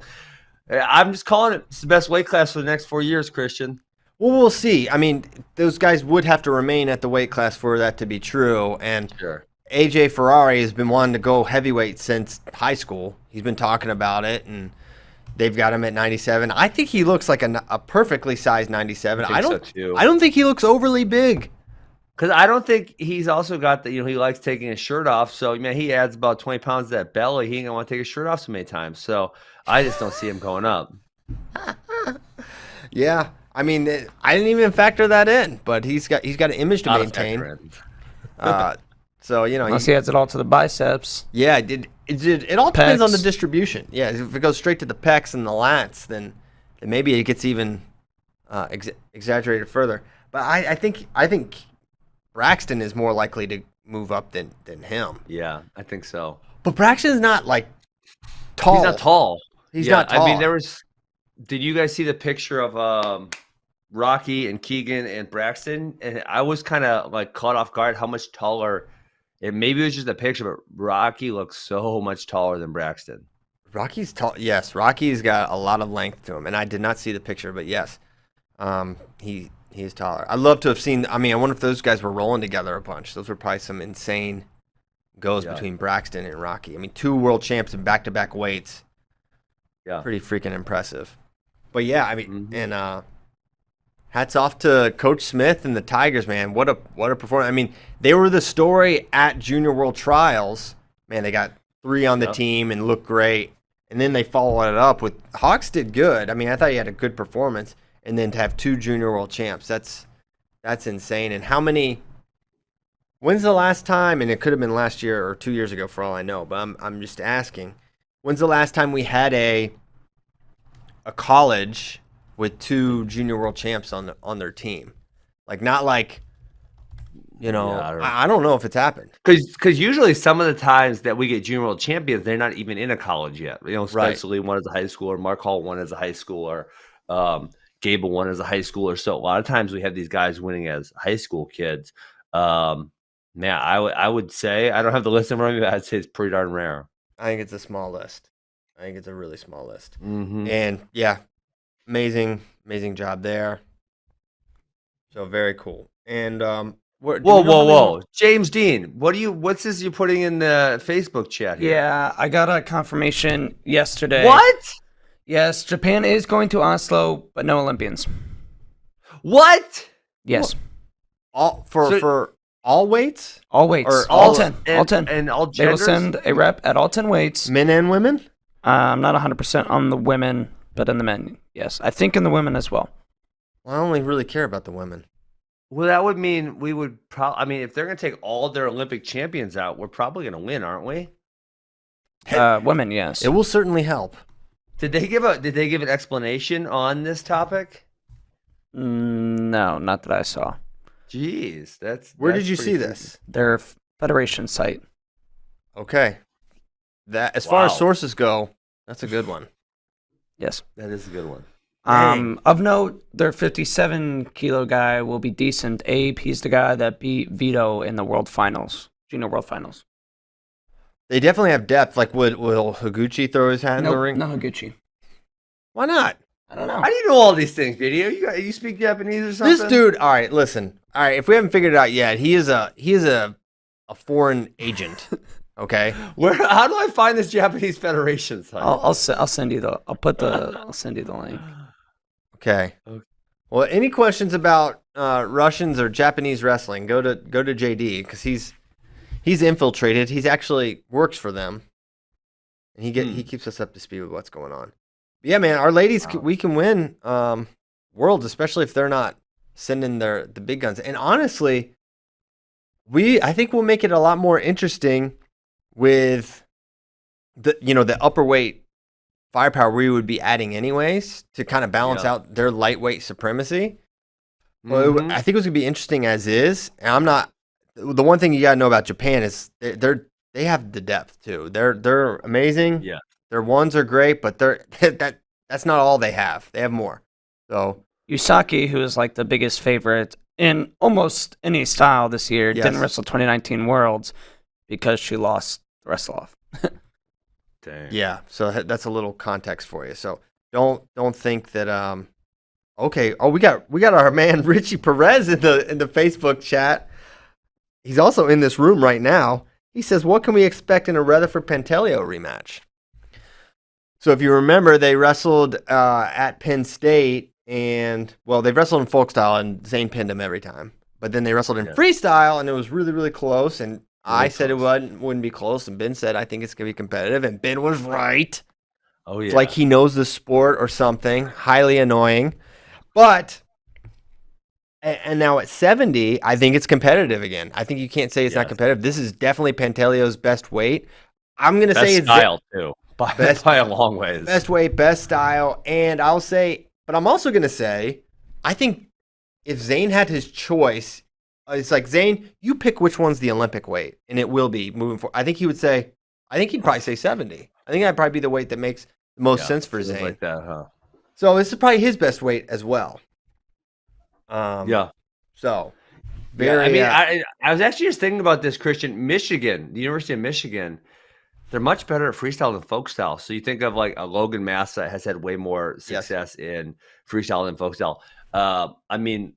I'm just calling it. It's the best weight class for the next 4 years, Christian. Well, we'll see. I mean, those guys would have to remain at the weight class for that to be true. And Sure. AJ Ferrari has been wanting to go heavyweight since high school. He's been talking about it, and they've got him at 97. I think he looks like a perfectly sized 97. I don't think he looks overly big. Because I don't think he's also got he likes taking his shirt off. So, man, he adds about 20 pounds to that belly. He ain't going to want to take his shirt off so many times. So, I just don't see him going up. Yeah. I mean, I didn't even factor that in, but he's got an image to maintain. So, unless he adds it all to the biceps. Yeah, it all depends on the distribution. Yeah, if it goes straight to the pecs and the lats, then maybe it gets even exaggerated further. But I think Braxton is more likely to move up than him. Yeah, I think so. But Braxton's not tall. He's not tall. He's not tall. I mean, did you guys see the picture of Rocky and Keegan and Braxton? And I was kind of caught off guard how much taller. And maybe it was just a picture, but Rocky looks so much taller than Braxton. Rocky's tall. Yes, Rocky's got a lot of length to him, and I did not see the picture, but yes, he is taller. I'd love to have seen. I mean, I wonder if those guys were rolling together a bunch. Those were probably some insane goes between Braxton and Rocky. I mean, 2 world champs in back-to-back weights. Yeah, pretty freaking impressive. But yeah, I mean, and hats off to Coach Smith and the Tigers, man. What a performance. I mean, they were the story at Junior World Trials. Man, they got 3 on the team and looked great. And then they followed it up with Hawks did good. I mean, I thought he had a good performance. And then to have 2 Junior World Champs, that's insane. And when's the last time, and it could have been last year or 2 years ago for all I know, but I'm just asking, when's the last time we had a college with 2 Junior World Champs on their team? I don't know if it's happened. Because usually some of the times that we get Junior World Champions, they're not even in a college yet. Especially one as a high schooler, Mark Hall one as a high schooler, Gable one as a high schooler. So a lot of times we have these guys winning as high school kids. I would say, I don't have the list in front of me, but I'd say it's pretty darn rare. I think it's a small list. I think it's a really small list. Mm-hmm. And yeah, amazing job there. So very cool. And whoa, James Dean, what's this you're putting in the Facebook chat here? Yeah, I got a confirmation yesterday. What? Yes, Japan is going to Oslo, but no Olympians. What? Yes. For all weights? All weights. Or all 10. All 10. And all genders? They will send a rep at all 10 weights. Men and women? I'm not 100% on the women, but in the men, yes. I think in the women as well. Well, I only really care about the women. Well, that would mean we would probably. If they're going to take all their Olympic champions out, we're probably going to win, aren't we? Women, yes. It will certainly help. Did they give an explanation on this topic? No, not that I saw. Jeez, Where did you see this? Their federation site. Okay. That as far as sources go, that's a good one. Yes. That is a good one. Of note, their 57-kilo guy will be decent. Abe, he's the guy that beat Vito in the World Finals, Junior World Finals. They definitely have depth. Will Higuchi throw his hat in the ring? No Higuchi. Why not? I don't know. How do you know all these things, video? You speak Japanese or something? This dude. All right, listen. All right, if we haven't figured it out yet, he is a foreign agent. Okay. How do I find this Japanese Federation site? I'll send you I'll send you the link. Okay. Well, any questions about Russians or Japanese wrestling? Go to JD because he's infiltrated. He's actually works for them, and he keeps us up to speed with what's going on. But yeah, man, our ladies we can win worlds, especially if they're not sending the big guns. And honestly, I think we'll make it a lot more interesting with the upper weight firepower we would be adding anyways to kind of balance out their lightweight supremacy. Well, I think it was gonna be interesting as is. And I'm not. The one thing you gotta know about Japan is they have the depth too. They're amazing. Yeah, their ones are great, but that's not all they have. They have more. So Usaki, who is like the biggest favorite in almost any style this year, didn't wrestle 2019 Worlds because she lost the wrestle off. Dang. Yeah, so that's a little context for you. So don't think that okay. Oh, we got our man Richie Perez in the Facebook chat. He's also in this room right now. He says, "What can we expect in a Rutherford Pantaleo rematch?" So if you remember, they wrestled at Penn State, and well, they wrestled in folk style, and Zayn pinned him every time. But then they wrestled in freestyle, and it was really, really close. And I said it wouldn't be close, and Ben said I think it's gonna be competitive, and Ben was right. Oh yeah, it's like he knows the sport or something. Highly annoying, but and now at 70, I think it's competitive again. I think you can't say it's not competitive. This is definitely Pantaleo's best weight. I'm gonna say it's style too, by a long ways. Best weight, best style, and I'll say, but I'm also gonna say, I think if Zayn had his choice. It's like, Zayn, you pick which one's the Olympic weight, and it will be moving forward. I think he'd probably say 70. I think that'd probably be the weight that makes the most sense for Zayn. Like that, huh? So this is probably his best weight as well. So, very. I was actually just thinking about this, Christian. Michigan, the University of Michigan, they're much better at freestyle than folk style. So you think of like a Logan Massa has had way more success in freestyle than folk style. I mean,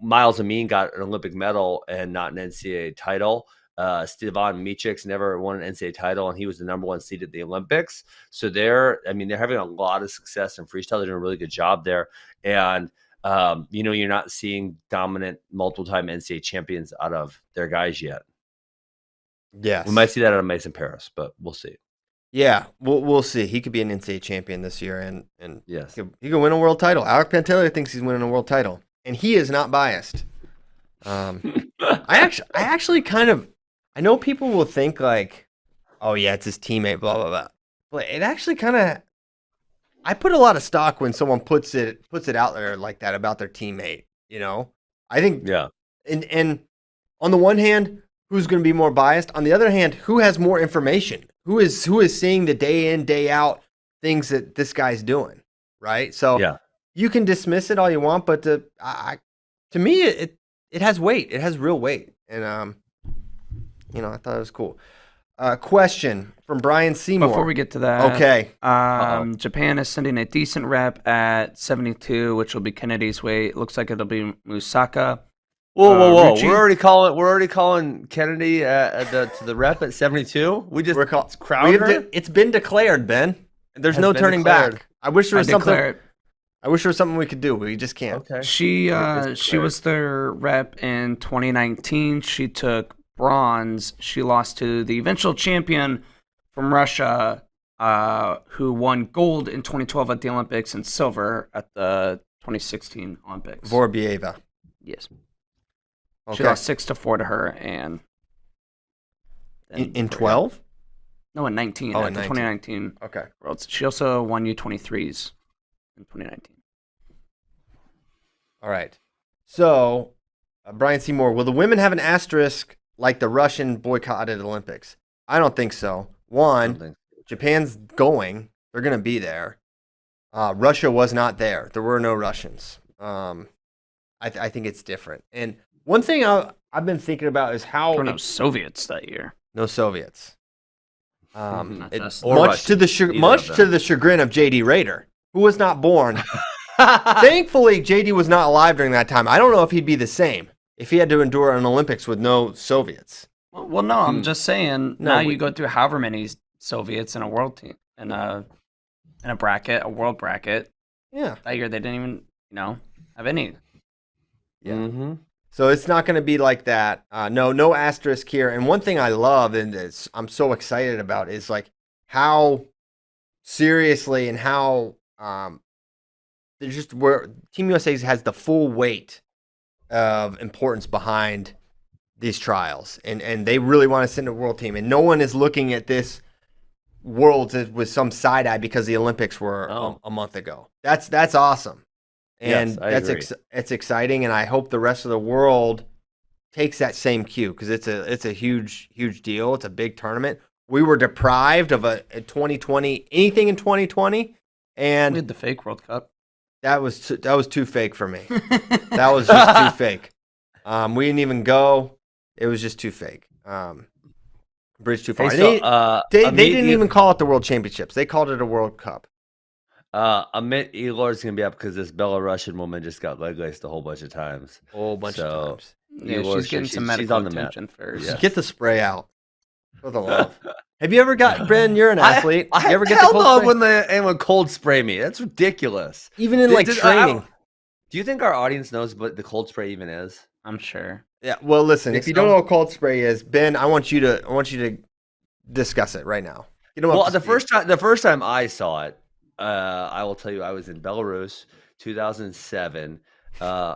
Miles Amin got an Olympic medal and not an NCAA title. Stevan Micic never won an NCAA title, and he was the number one seed at the Olympics. So they're having a lot of success in freestyle. They're doing a really good job there. And, you're not seeing dominant multiple-time NCAA champions out of their guys yet. Yes. We might see that out of Mason Paris, but we'll see. Yeah, we'll see. He could be an NCAA champion this year, and yes, he could win a world title. Alec Pantaleo thinks he's winning a world title. And he is not biased. I actually kind of, I know people will think like, oh yeah, it's his teammate, blah blah blah. But it actually kind of, I put a lot of stock when someone puts it out there like that about their teammate. I think And on the one hand, who's going to be more biased? On the other hand, who has more information? Who is seeing the day in day out things that this guy's doing, right? So you can dismiss it all you want, but to me, it has weight. It has real weight, and I thought it was cool. Question from Brian Seymour. Before we get to that, okay. Japan is sending a decent rep at 72, which will be Kennedy's weight. Looks like it'll be Musaka. Whoa! We're already calling Kennedy to the rep at 72. It's been declared, Ben. There's no turning back. I wish there was something. I wish there was something we could do, but we just can't. Okay. She was their rep in 2019. She took bronze. She lost to the eventual champion from Russia, who won gold in 2012 at the Olympics and silver at the 2016 Olympics. Vorbieva. Yes. Okay. She lost 6-4 to her, and in 12? No, in 19. Oh, at in the 2019 Okay. Worlds. She also won U23s in 2019. All right. So, Brian Seymour, will the women have an asterisk like the Russian boycotted Olympics? I don't think so. One, Japan's going. They're going to be there. Russia was not there. There were no Russians. I think it's different. And one thing I've been thinking about is how... There were no Soviets that year. No Soviets. Much to the chagrin of J.D. Rader, who was not born. Thankfully, J.D. was not alive during that time. I don't know if he'd be the same if he had to endure an Olympics with no Soviets. Well, no, I'm just saying. You go through however many Soviets in a world team in a bracket, a world bracket. Yeah, that year they didn't even have any. Yeah. Mm-hmm. So it's not going to be like that. No asterisk here. And one thing I love and I'm so excited about is like how seriously and how where Team USA has the full weight of importance behind these trials, and they really want to send a world team, and no one is looking at this Worlds with some side eye because the Olympics were a month ago. That's awesome, and yes, it's exciting, and I hope the rest of the world takes that same cue because it's a huge deal. It's a big tournament. We were deprived of a 2020 anything in 2020, and we had the fake World Cup. That was too fake for me. That was just too fake. We didn't even go. It was just too fake. Bridge too far. Hey, they didn't even call it the World Championships. They called it a World Cup. Amit Elor's going to be up because this Belarusian woman just got leg laced a whole bunch of times. A whole bunch of times. Yeah, she's getting some medical attention first. Yeah. Get the spray out. For the love. Have you ever got, Ben, you're an athlete. You ever get the cold spray? When anyone cold spray me. That's ridiculous. Even in training. Do you think our audience knows what the cold spray even is? I'm sure. Yeah. Well, listen, if you don't know what cold spray is, Ben, I want you to discuss it right now. Well, the first time I saw it, I will tell you, I was in Belarus, 2007.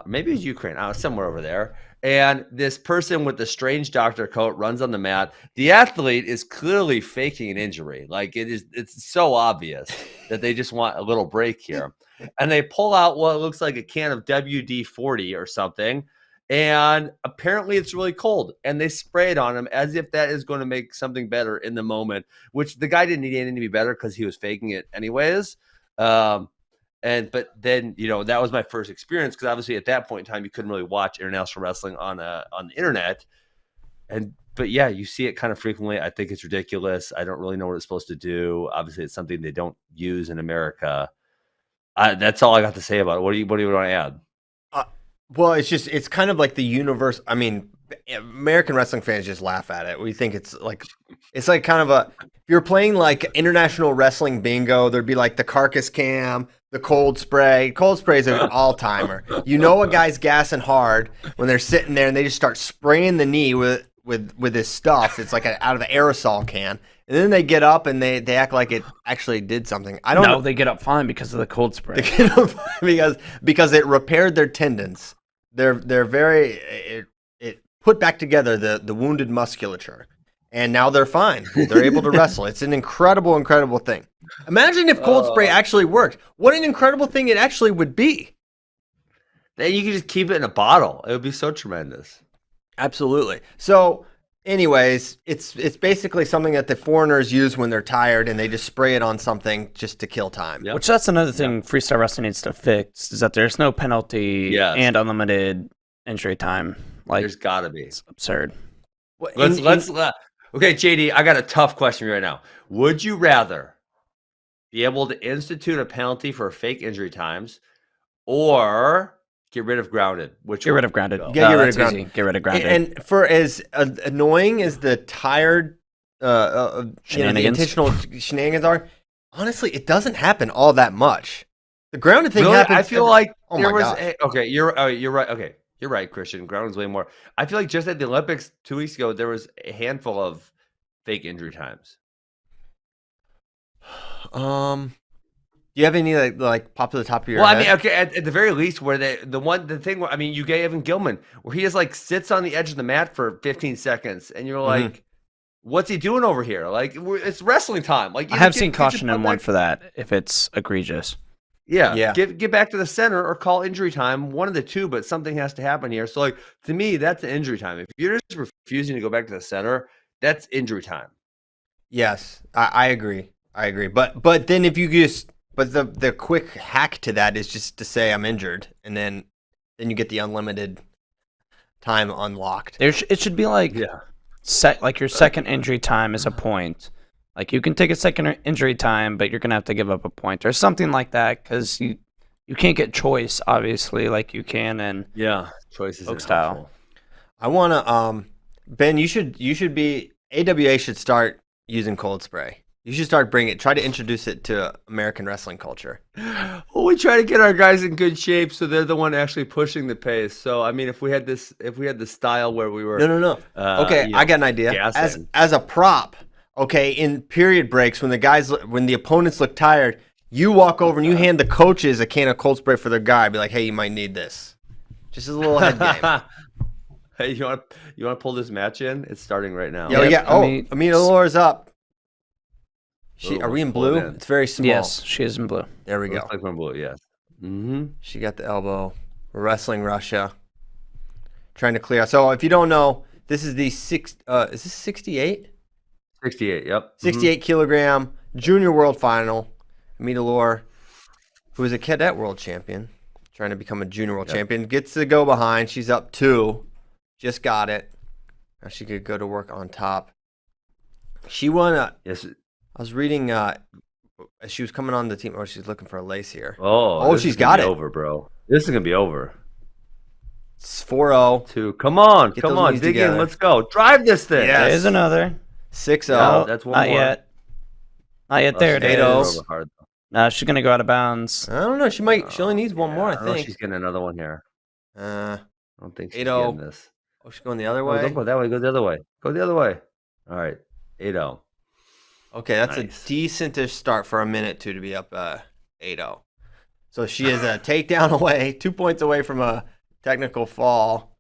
Maybe it was Ukraine. I was somewhere over there. And this person with the strange doctor coat runs on the mat. The athlete is clearly faking an injury. Like it's so obvious that they just want a little break here. And they pull out what looks like a can of WD-40 or something. And apparently it's really cold. And they spray it on him as if that is going to make something better in the moment, which the guy didn't need anything to be better because he was faking it anyways. But then, that was my first experience because obviously at that point in time, you couldn't really watch international wrestling on the internet. But yeah, you see it kind of frequently. I think it's ridiculous. I don't really know what it's supposed to do. Obviously, it's something they don't use in America. That's all I got to say about it. What do you want to add? Well, it's kind of like the universe. I mean, American wrestling fans just laugh at it. We think it's like kind of if you're playing like international wrestling bingo, there'd be like the carcass cam, the cold spray. Cold spray is an all timer. A guy's gassing hard when they're sitting there and they just start spraying the knee with this stuff. It's like out of an aerosol can, and then they get up and they act like it actually did something. I don't know. They get up fine because of the cold spray. They get up because it repaired their tendons. They're very it put back together the wounded musculature, and now they're fine. They're able to wrestle. It's an incredible thing. Imagine if cold spray actually worked. What an incredible thing it actually would be. Then you could just keep it in a bottle. It would be so tremendous. Absolutely. So, anyways, it's basically something that the foreigners use when they're tired, and they just spray it on something just to kill time. Yep. Which that's another thing freestyle wrestling needs to fix is that there's no penalty and unlimited injury time. Like there's got to be. It's absurd. Okay, JD, I got a tough question right now. Would you rather be able to institute a penalty for fake injury times, or get rid of grounded? Get rid of grounded. Get rid of grounded. Easy. Get rid of grounded. And for as annoying as the tired, the intentional shenanigans are, honestly, it doesn't happen all that much. The grounded thing happens. I feel like there was. Okay, you're right. Okay, you're right, Christian. Grounded's way more. I feel like just at the Olympics 2 weeks ago, there was a handful of fake injury times. Do you have any like pop to the top of your head? Well, I mean, okay, at the very least, where the thing where you get Evan Gilman, where he just like sits on the edge of the mat for 15 seconds, and you're like, what's he doing over here? Like, it's wrestling time. Like, I have seen caution in one for that if it's egregious. Yeah. Get back to the center or call injury time. One of the two, but something has to happen here. So, like, to me, that's an injury time. If you're just refusing to go back to the center, that's injury time. Yes, I agree. But then if you just the quick hack to that is just to say I'm injured, and then you get the unlimited time unlocked. It should be like like your second injury time is a point. Like you can take a second injury time, but you're gonna have to give up a point or something like that because you can't get choice obviously like you can in choice is style. I wanna Ben, you should be AWA should start using cold spray. You should start try to introduce it to American wrestling culture. Well, we try to get our guys in good shape, so they're the one actually pushing the pace. So, I mean, if we had the style where we were no. Okay, I got an idea. As a prop, okay, in period breaks when the opponents look tired, you walk over and you hand the coaches a can of cold spray for their guy. Be like, hey, you might need this. Just a little head game. Hey, you want to pull this match in? It's starting right now. Yeah. Amina Laura's up. Are we in blue? It's very small. Yes, she is in blue. There we go. Looks like we're in blue, yes. Mm-hmm. She got the elbow. Wrestling Russia. Trying to clear out. So if you don't know, this is the is this 68? 68, yep. 68 kilogram junior world final. Amita Lore, who is a cadet world champion, trying to become a junior world champion, gets to go behind. She's up 2. Just got it. Now she could go to work on top. She won yes. I was reading as she was coming on the team. Oh, she's looking for a lace here. Oh, she's got it. Over, bro. This is going to be over. It's 4-0. 2. Come on. Get Come those on. knees Dig together. in. Let's go. Drive this thing. Yes. There's another. 6-0. No, that's one Not more. yet. Not yet. There it 8-0. is. No, she's going to go out of bounds. I don't know. She only needs one more, I don't know if think. she's getting another one here. I don't think she's 8-0. getting this. Oh, she's going the other Oh, way? don't go that way. Go the other way. Go the other way. All right. 8-0. Okay, that's Nice. a decent start for a minute to be up 8-0. So she is a takedown away, 2 points away from a technical fall.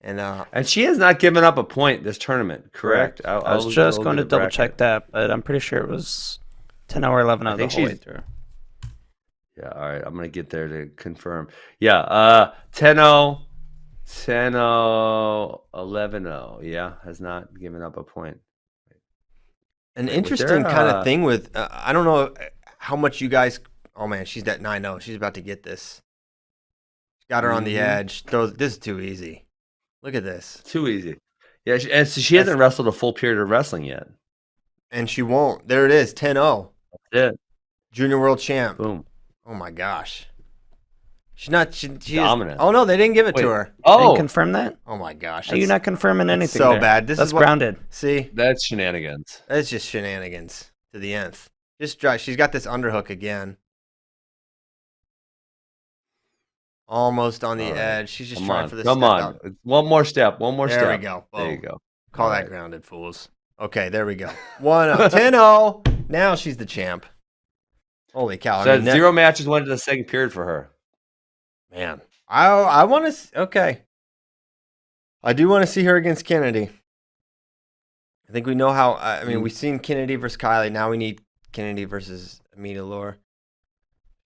And she has not given up a point this tournament, correct? I was just going to double check that, but I'm pretty sure it was 10-0 or 11-0 the whole way through. Yeah, all right. I'm going to get there to confirm. Yeah, 10-0, 10-0, 11-0. Yeah, has not given up a point. An interesting kind of thing with, I don't know how much you guys, oh man, she's at 9-0. She's about to get this. Got her on the edge. This is too easy. Look at this. Too easy. Yeah, and so she hasn't wrestled a full period of wrestling yet. And she won't. There it is, 10-0. That's it. Junior world champ. Boom. Oh my gosh. She's not. She dominant. Oh no, they didn't give it to her. Oh, didn't confirm that? Oh my gosh. Are you not confirming anything? So there? bad. That's grounded. See, that's shenanigans. That's just shenanigans to the nth. Just try. She's got this underhook again. Almost on the edge. She's just trying for this. Come on. Up. One more step. One more step. There we go. Boom. There you go. Call that grounded, fools. Okay, there we go. 1-0. 10-0. Now she's the champ. Holy cow. So 0 matches went to the second period for her. Man. I want to. Okay. I do want to see her against Kennedy. I think we know how. I mean, we've seen Kennedy versus Kylie. Now we need Kennedy versus Amita Lore.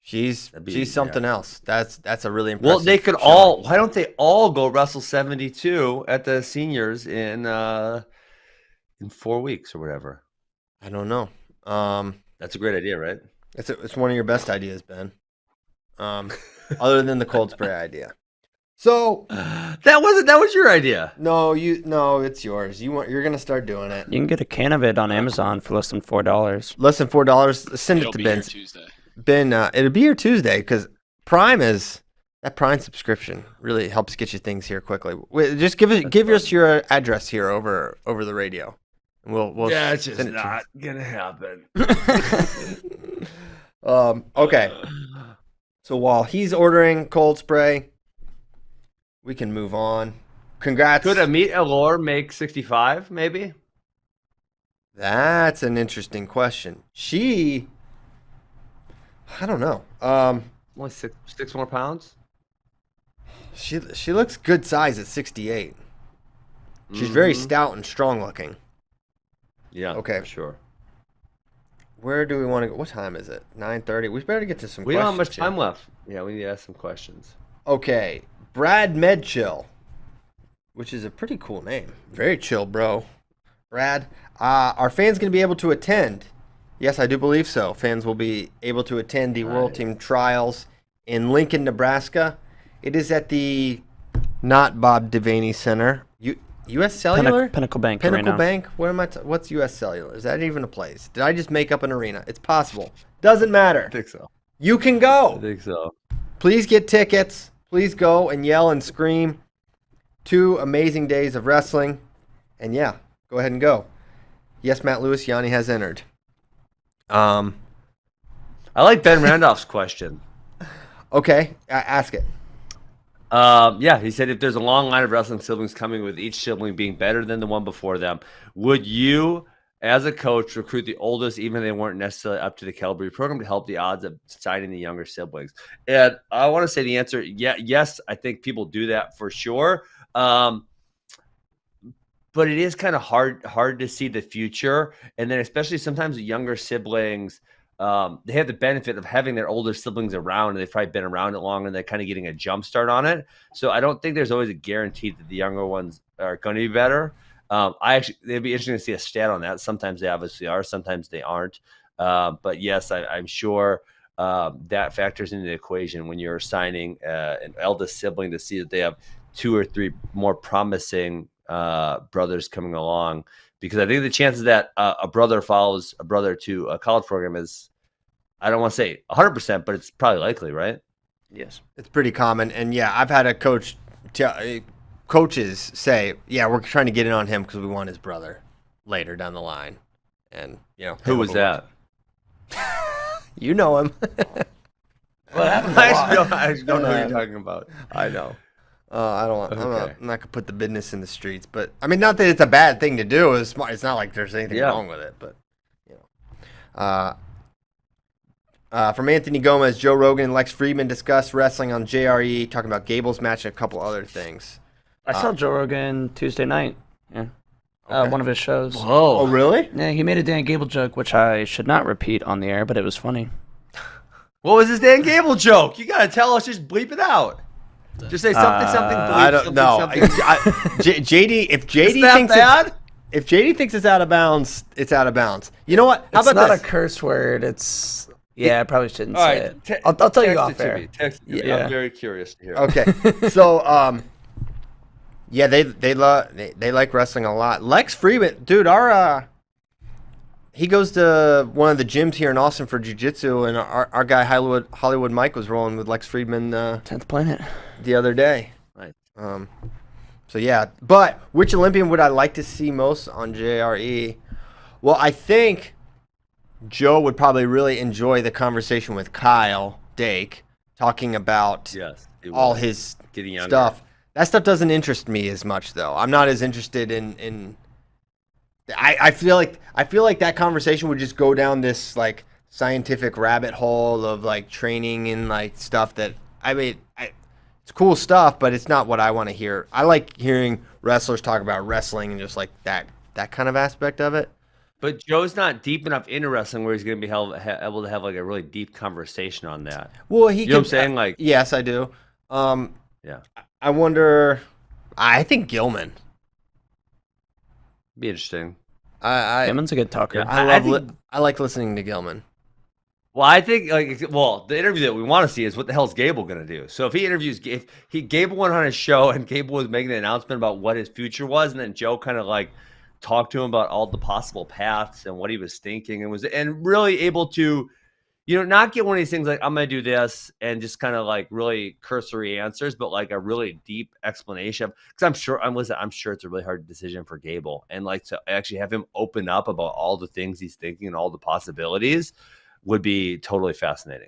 She's something else. That's a really impressive. Well, they could all. Why don't they all go wrestle 72 at the seniors in 4 weeks or whatever? I don't know. That's a great idea, right? It's one of your best ideas, Ben. Other than the cold spray idea. So that was your idea. No, it's yours. You're gonna start doing it. You can get a can of it on Amazon for less than $4. Less than $4. Send it to Ben. Ben, it'll be here Tuesday because Prime subscription really helps get you things here quickly. Just give us your address here over the radio, and we'll. Yeah, it's just not gonna happen. Okay. So while he's ordering cold spray, we can move on. Congrats. Could Amita Lore make 65? Maybe. That's an interesting question. I don't know. Only six more pounds. She looks good size at 68. She's very stout and strong looking. Yeah. Okay. For sure. Where do we want to go? What time is it? 9:30. We better get to some questions. We don't have much time left. Yeah, we need to ask some questions. Okay. Brad Medchill, which is a pretty cool name. Very chill, bro. Brad, are fans going to be able to attend? Yes, I do believe so. Fans will be able to attend the World Team Trials in Lincoln, Nebraska. It is at the not Bob Devaney Center. U.S. Cellular? Pinnacle Bank. Pinnacle Bank? Where am I? What's U.S. Cellular? Is that even a place? Did I just make up an arena? It's possible. Doesn't matter. I think so. You can go. I think so. Please get tickets. Please go and yell and scream. 2 amazing days of wrestling. And yeah, go ahead and go. Yes, Matt Lewis, Yanni has entered. I like Ben Randolph's question. Okay, ask it. Yeah, he said if there's a long line of wrestling siblings coming with each sibling being better than the one before them, would you, as a coach, recruit the oldest even if they weren't necessarily up to the caliber of your program to help the odds of signing the younger siblings? And I want to say the answer, yes, I think people do that for sure. but it is kind of hard to see the future. And then especially sometimes the younger siblings, they have the benefit of having their older siblings around, and they've probably been around it longer, and they're kind of getting a jump start on it. So I don't think there's always a guarantee that the younger ones are going to be better. It'd be interesting to see a stat on that. Sometimes they obviously are, sometimes they aren't. But yes, I'm sure that factors into the equation when you're assigning an eldest sibling to see that they have 2 or 3 more promising brothers coming along. Because I think the chances that a brother follows a brother to a college program is, I don't want to say 100%, but it's probably likely, right? Yes. It's pretty common. And yeah, I've had a coaches say, yeah, we're trying to get in on him because we want his brother later down the line. And, who was that? You know him. What happened? I don't know who you're talking about. I know. I'm not going to put the business in the streets, but I mean, not that it's a bad thing to do. It's not like there's anything wrong with it, but from Anthony Gomez, Joe Rogan and Lex Friedman discussed wrestling on JRE, talking about Gable's match and a couple other things. I saw Joe Rogan Tuesday night. Yeah. One of his shows. Whoa. Oh, really? Yeah, he made a Dan Gable joke, which I should not repeat on the air, but it was funny. What was his Dan Gable joke? You got to tell us. Just bleep it out. Just say something, bleep, I don't know. JD, if JD thinks it's out of bounds, it's out of bounds. You know what? How it's about not a curse word. I probably shouldn't say it. I'll tell you off air. I'm very curious to hear. Okay. So, yeah, they like wrestling a lot. Lex Friedman, dude, he goes to one of the gyms here in Austin for jiu-jitsu, and our guy Hollywood Mike was rolling with Lex Friedman 10th Planet the other day. Right. So yeah, but which Olympian would I like to see most on JRE? Well, I think Joe would probably really enjoy the conversation with Kyle Dake talking about all his stuff. That stuff doesn't interest me as much, though. I'm not as interested in. I feel like that conversation would just go down this like scientific rabbit hole of like training and like stuff that it's cool stuff, but it's not what I want to hear. I like hearing wrestlers talk about wrestling and just like that kind of aspect of it. But Joe's not deep enough into wrestling where he's going to be able to have like a really deep conversation on that. Well, you know what I'm saying? Like, yes, I do. Yeah. I wonder. I think Gilman. Be interesting. Gilman's a good talker. Yeah. I like listening to Gilman. Well, I think the interview that we want to see is what the hell is Gable going to do? So if Gable went on his show and Gable was making an announcement about what his future was, and then Joe kind of like talked to him about all the possible paths and what he was thinking, and really able to, not get one of these things like, I'm going to do this and just kind of like really cursory answers, but like a really deep explanation. Because I'm sure it's a really hard decision for Gable, and like to actually have him open up about all the things he's thinking and all the possibilities would be totally fascinating.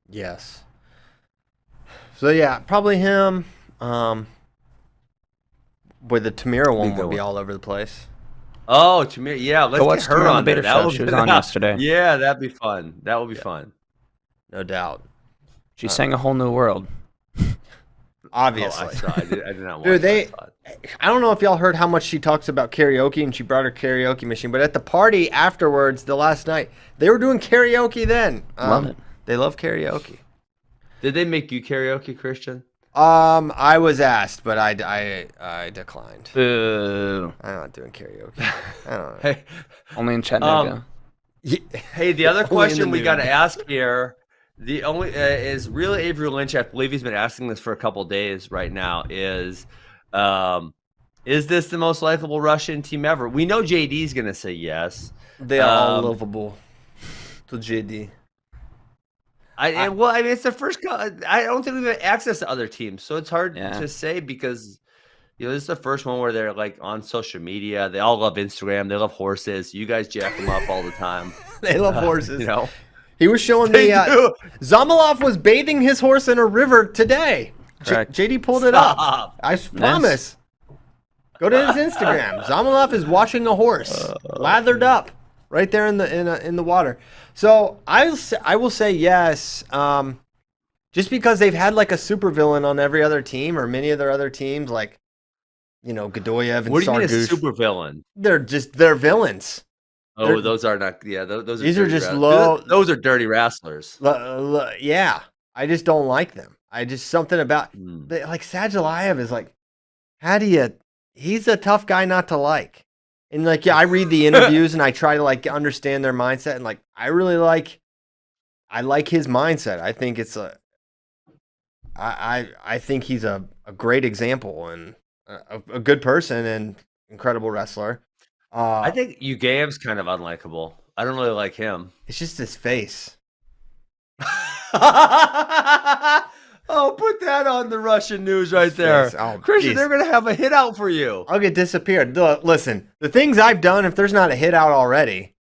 Yes. So yeah, probably him. With the Tamira one would be all over the place. Oh, Tamira, yeah, let's get her on the beta show. She was on yesterday. Yeah, that'd be fun. That would be fun. No doubt. She sang A Whole New World. Obviously. I did not watch Dude, I don't know if y'all heard how much she talks about karaoke, and she brought her karaoke machine, but at the party afterwards, the last night, they were doing karaoke then. Love it. They love karaoke. Did they make you karaoke, Christian? I was asked, but I declined. Boo. I'm not doing karaoke. I don't know. Hey, only in Chattanooga. Hey, the other question we got to ask here, the only is really Avery Lynch. I believe he's been asking this for a couple of days right now. Is this the most likable Russian team ever? We know JD's going to say yes. They are all lovable to JD. It's the first. I don't think we've had access to other teams, so it's hard to say because this is the first one where they're like on social media. They all love Instagram. They love horses. You guys jack them up all the time. They love horses. He was showing me. Zamolov was bathing his horse in a river today. JD pulled it up. I promise. Go to his Instagram. Zamolov is washing a horse, lathered up, right there in the water. So I will say yes, just because they've had like a supervillain on every other team or many of their other teams, like, Godoyev and What do you mean a Sargush. super villain? They're villains. Oh, those are not. Yeah, those are. These are just low. Those are dirty wrestlers. Yeah, I just don't like them. I just something about like Sadulayev is like, how do you? He's a tough guy not to like. And like, yeah, I read the interviews and I try to like understand their mindset, and like, I like his mindset. I think it's I think he's a great example and a good person and incredible wrestler. I think Yugayev's kind of unlikable. I don't really like him. It's just his face. Oh, put that on the Russian news right there. Oh, Christian, geez. they're going to have a hit out for you. I'll get disappeared. Listen, the things I've done, if there's not a hit out already,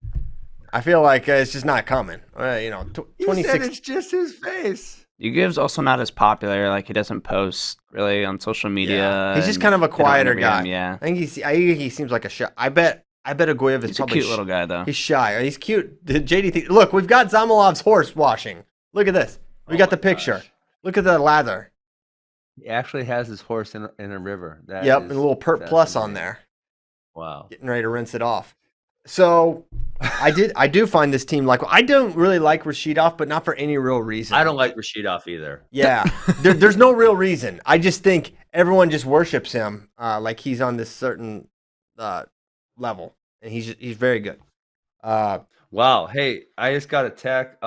I feel like it's just not coming. You said it's just his face. Yugayev's also not as popular. Like, he doesn't post really on social media. Yeah. He's just kind of a quieter guy. Yeah. I think he seems like a shy. I bet Agoyev is probably a cute little guy, though. He's shy. He's cute. JD, look, we've got Zamilov's horse washing. Look at this. We got the picture. Gosh. Look at the lather. He actually has his horse in a river. And a little Pert Plus on there. Wow. Getting ready to rinse it off. So I do find this team like, I don't really like Rashidov, but not for any real reason. I don't like Rashidov either. Yeah. There's no real reason. I just think everyone just worships him like he's on this certain level. And he's very good. Wow. Hey, I just got a text.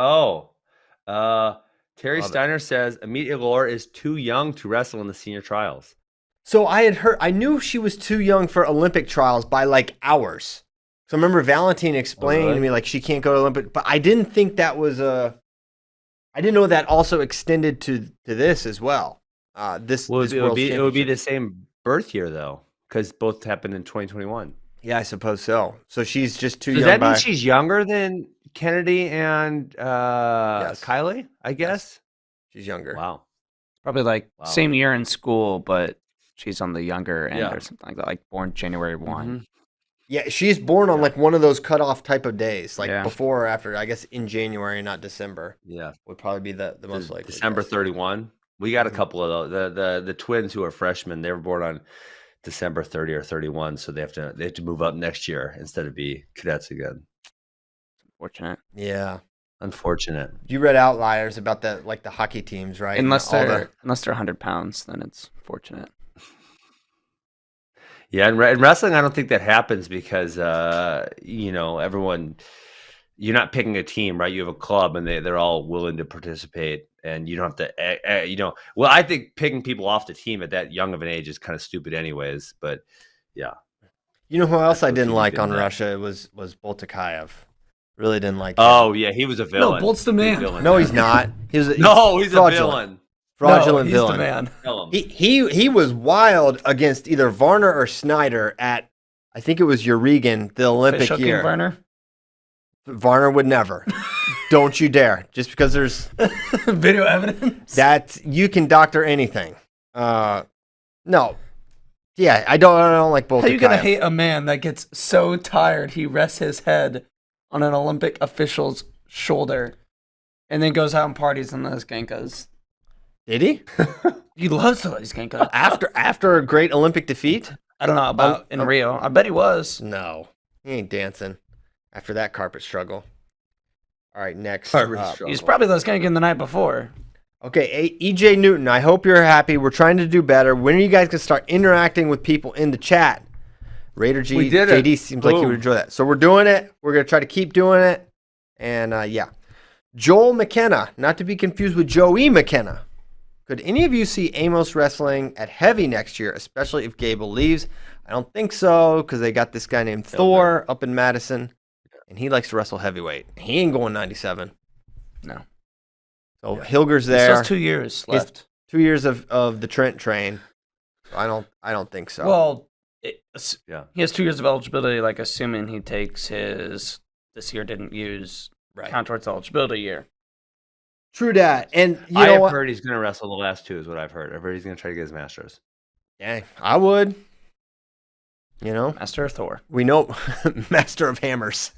Terry Steiner says Amit Elor is too young to wrestle in the senior trials. So I knew she was too young for Olympic trials by like hours. So I remember Valentine explaining to me like she can't go to Olympic, but I didn't think that was I didn't know that also extended to this as well. It would be the same birth year though, because both happened in 2021. Yeah, I suppose so. So she's just too young. Does that mean she's younger than Kennedy and Yes. Kylie? I guess she's younger. Wow, probably like same year in school, but she's on the younger end or something like that. Like born January 1. Mm-hmm. Yeah, she's born on like one of those cutoff type of days, like before or after. I guess in January, not December. Yeah, would probably be the most likely. December 31. We got a couple of those. The twins who are freshmen, they were born on December 30 or 31, so they have to move up next year instead of be cadets again. Unfortunate. Yeah, unfortunate. You read Outliers about the hockey teams, right? Unless they're 100 pounds, then it's fortunate. Yeah, in wrestling, I don't think that happens because everyone. You're not picking a team, right? You have a club, and they're all willing to participate, and you don't have to. Well, I think picking people off the team at that young of an age is kind of stupid, anyways. But yeah, you know who else I didn't like on Russia was Boltakayev. Really didn't like. Oh yeah, he was a villain. No, Bolt's the man. No, he's not. He's a villain. Fraudulent he's villain. The man. He was wild against either Varner or Snyder at, I think it was Urigan, the Olympic year. Varner? Varner would never. Don't you dare. Just because there's video evidence that you can doctor anything. No. Yeah, I don't like Boltakayev. How you gonna hate a man that gets so tired he rests his head on an Olympic official's shoulder and then goes out and parties in those Genkas? Did he? He loves those Genkas. After a great Olympic defeat? I don't know about in Rio. I bet he was. No, he ain't dancing after that carpet struggle. All right, next. He's probably those Genkas the night before. Okay, EJ Newton, I hope you're happy. We're trying to do better. When are you guys going to start interacting with people in the chat? Raider G, we did it. JD seems like he would enjoy that. So we're doing it. We're going to try to keep doing it. And yeah. Joel McKenna, not to be confused with Joey McKenna. Could any of you see Amos wrestling at Heavy next year, especially if Gable leaves? I don't think so, because they got this guy named Thor up in Madison, and he likes to wrestle heavyweight. He ain't going 97. No. So Hilger's there. He has 2 years left. 2 years of the Trent train. I don't think so. Well, he has 2 years of eligibility, like assuming he takes his this year didn't use count towards eligibility year. True that. And I have heard he's going to wrestle the last 2 is what I've heard. I've heard he's going to try to get his Masters. Dang, I would. Master of Thor. We know Master of Hammers.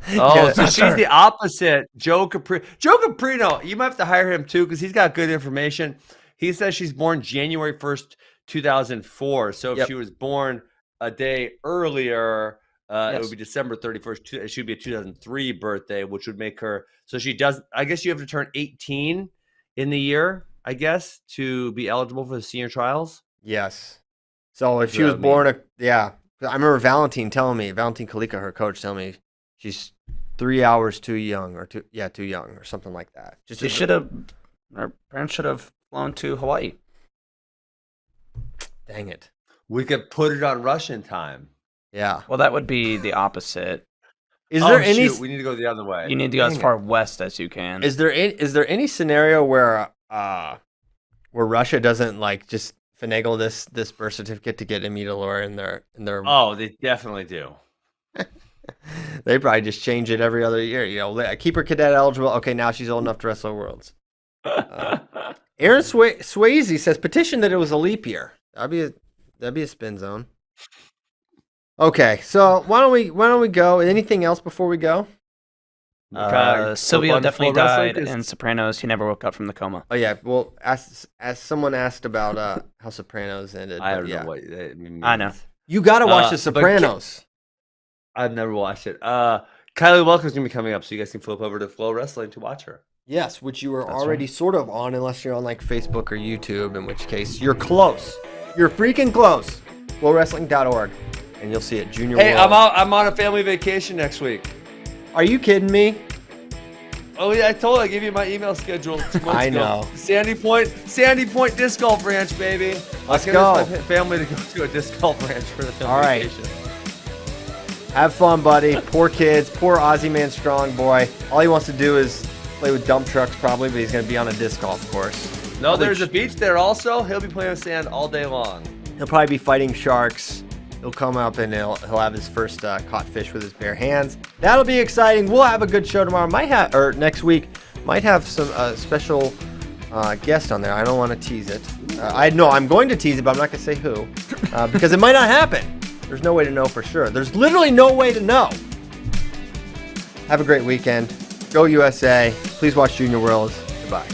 So she's the opposite. Joe Caprino, you might have to hire him too because he's got good information. He says she's born January 1st, 2004. So if Yep. she was born a day earlier, it Yes. would be December 31st. It should be a 2003 birthday, which would make her. So she does. I guess you have to turn 18 in the year, I guess, to be eligible for the senior trials. Yes. So if What she does was that born, I remember Valentin Kalika, her coach, telling me she's 3 hours too young, or too young, or something like that. Our parents should have flown to Hawaii. Dang it. We could put it on Russian time. Yeah. Well, that would be the opposite. Is there any? Shoot, we need to go the other way. You need to go as Dang far west as you can. Is there any scenario where Russia doesn't like just finagle this birth certificate to get Amita Laura in their? Oh, they definitely do. They probably just change it every other year. You know, keep her cadet eligible. Okay, now she's old enough to wrestle Worlds. Aaron Swayze says petition that it was a leap year. That'd be a spin zone. Okay, so why don't we go? Anything else before we go? Silvio definitely died in Sopranos. He never woke up from the coma. Oh yeah, well, as someone asked about how Sopranos ended. I don't know what it means. I know. You got to watch The Sopranos. I've never watched it. Kylie Welcome's gonna be coming up, so you guys can flip over to FloWrestling to watch her. Yes, which you were That's already right. sort of on, unless you're on like Facebook or YouTube, in which case you're close. You're freaking close. FloWrestling.org, and you'll see it. Junior Hey, World. I'm on a family vacation next week. Are you kidding me? Oh yeah, I gave you my email schedule 2 months I ago. know. Sandy Point Disc Golf Ranch, baby. Let's I go. convinced my family to go to a disc golf ranch for the family All right. vacation. Have fun, buddy. Poor kids. Poor Aussie Man Strong boy. All he wants to do is play with dump trucks probably, but he's going to be on a disc golf course. No, there's a beach there also. He'll be playing with sand all day long. He'll probably be fighting sharks. He'll come up and he'll have his first caught fish with his bare hands. That'll be exciting. We'll have a good show tomorrow. Next week. Might have some special guest on there. I don't want to tease it. I'm going to tease it, but I'm not going to say who because it might not happen. There's no way to know for sure. There's literally no way to know. Have a great weekend. Go USA. Please watch Junior Worlds. Goodbye.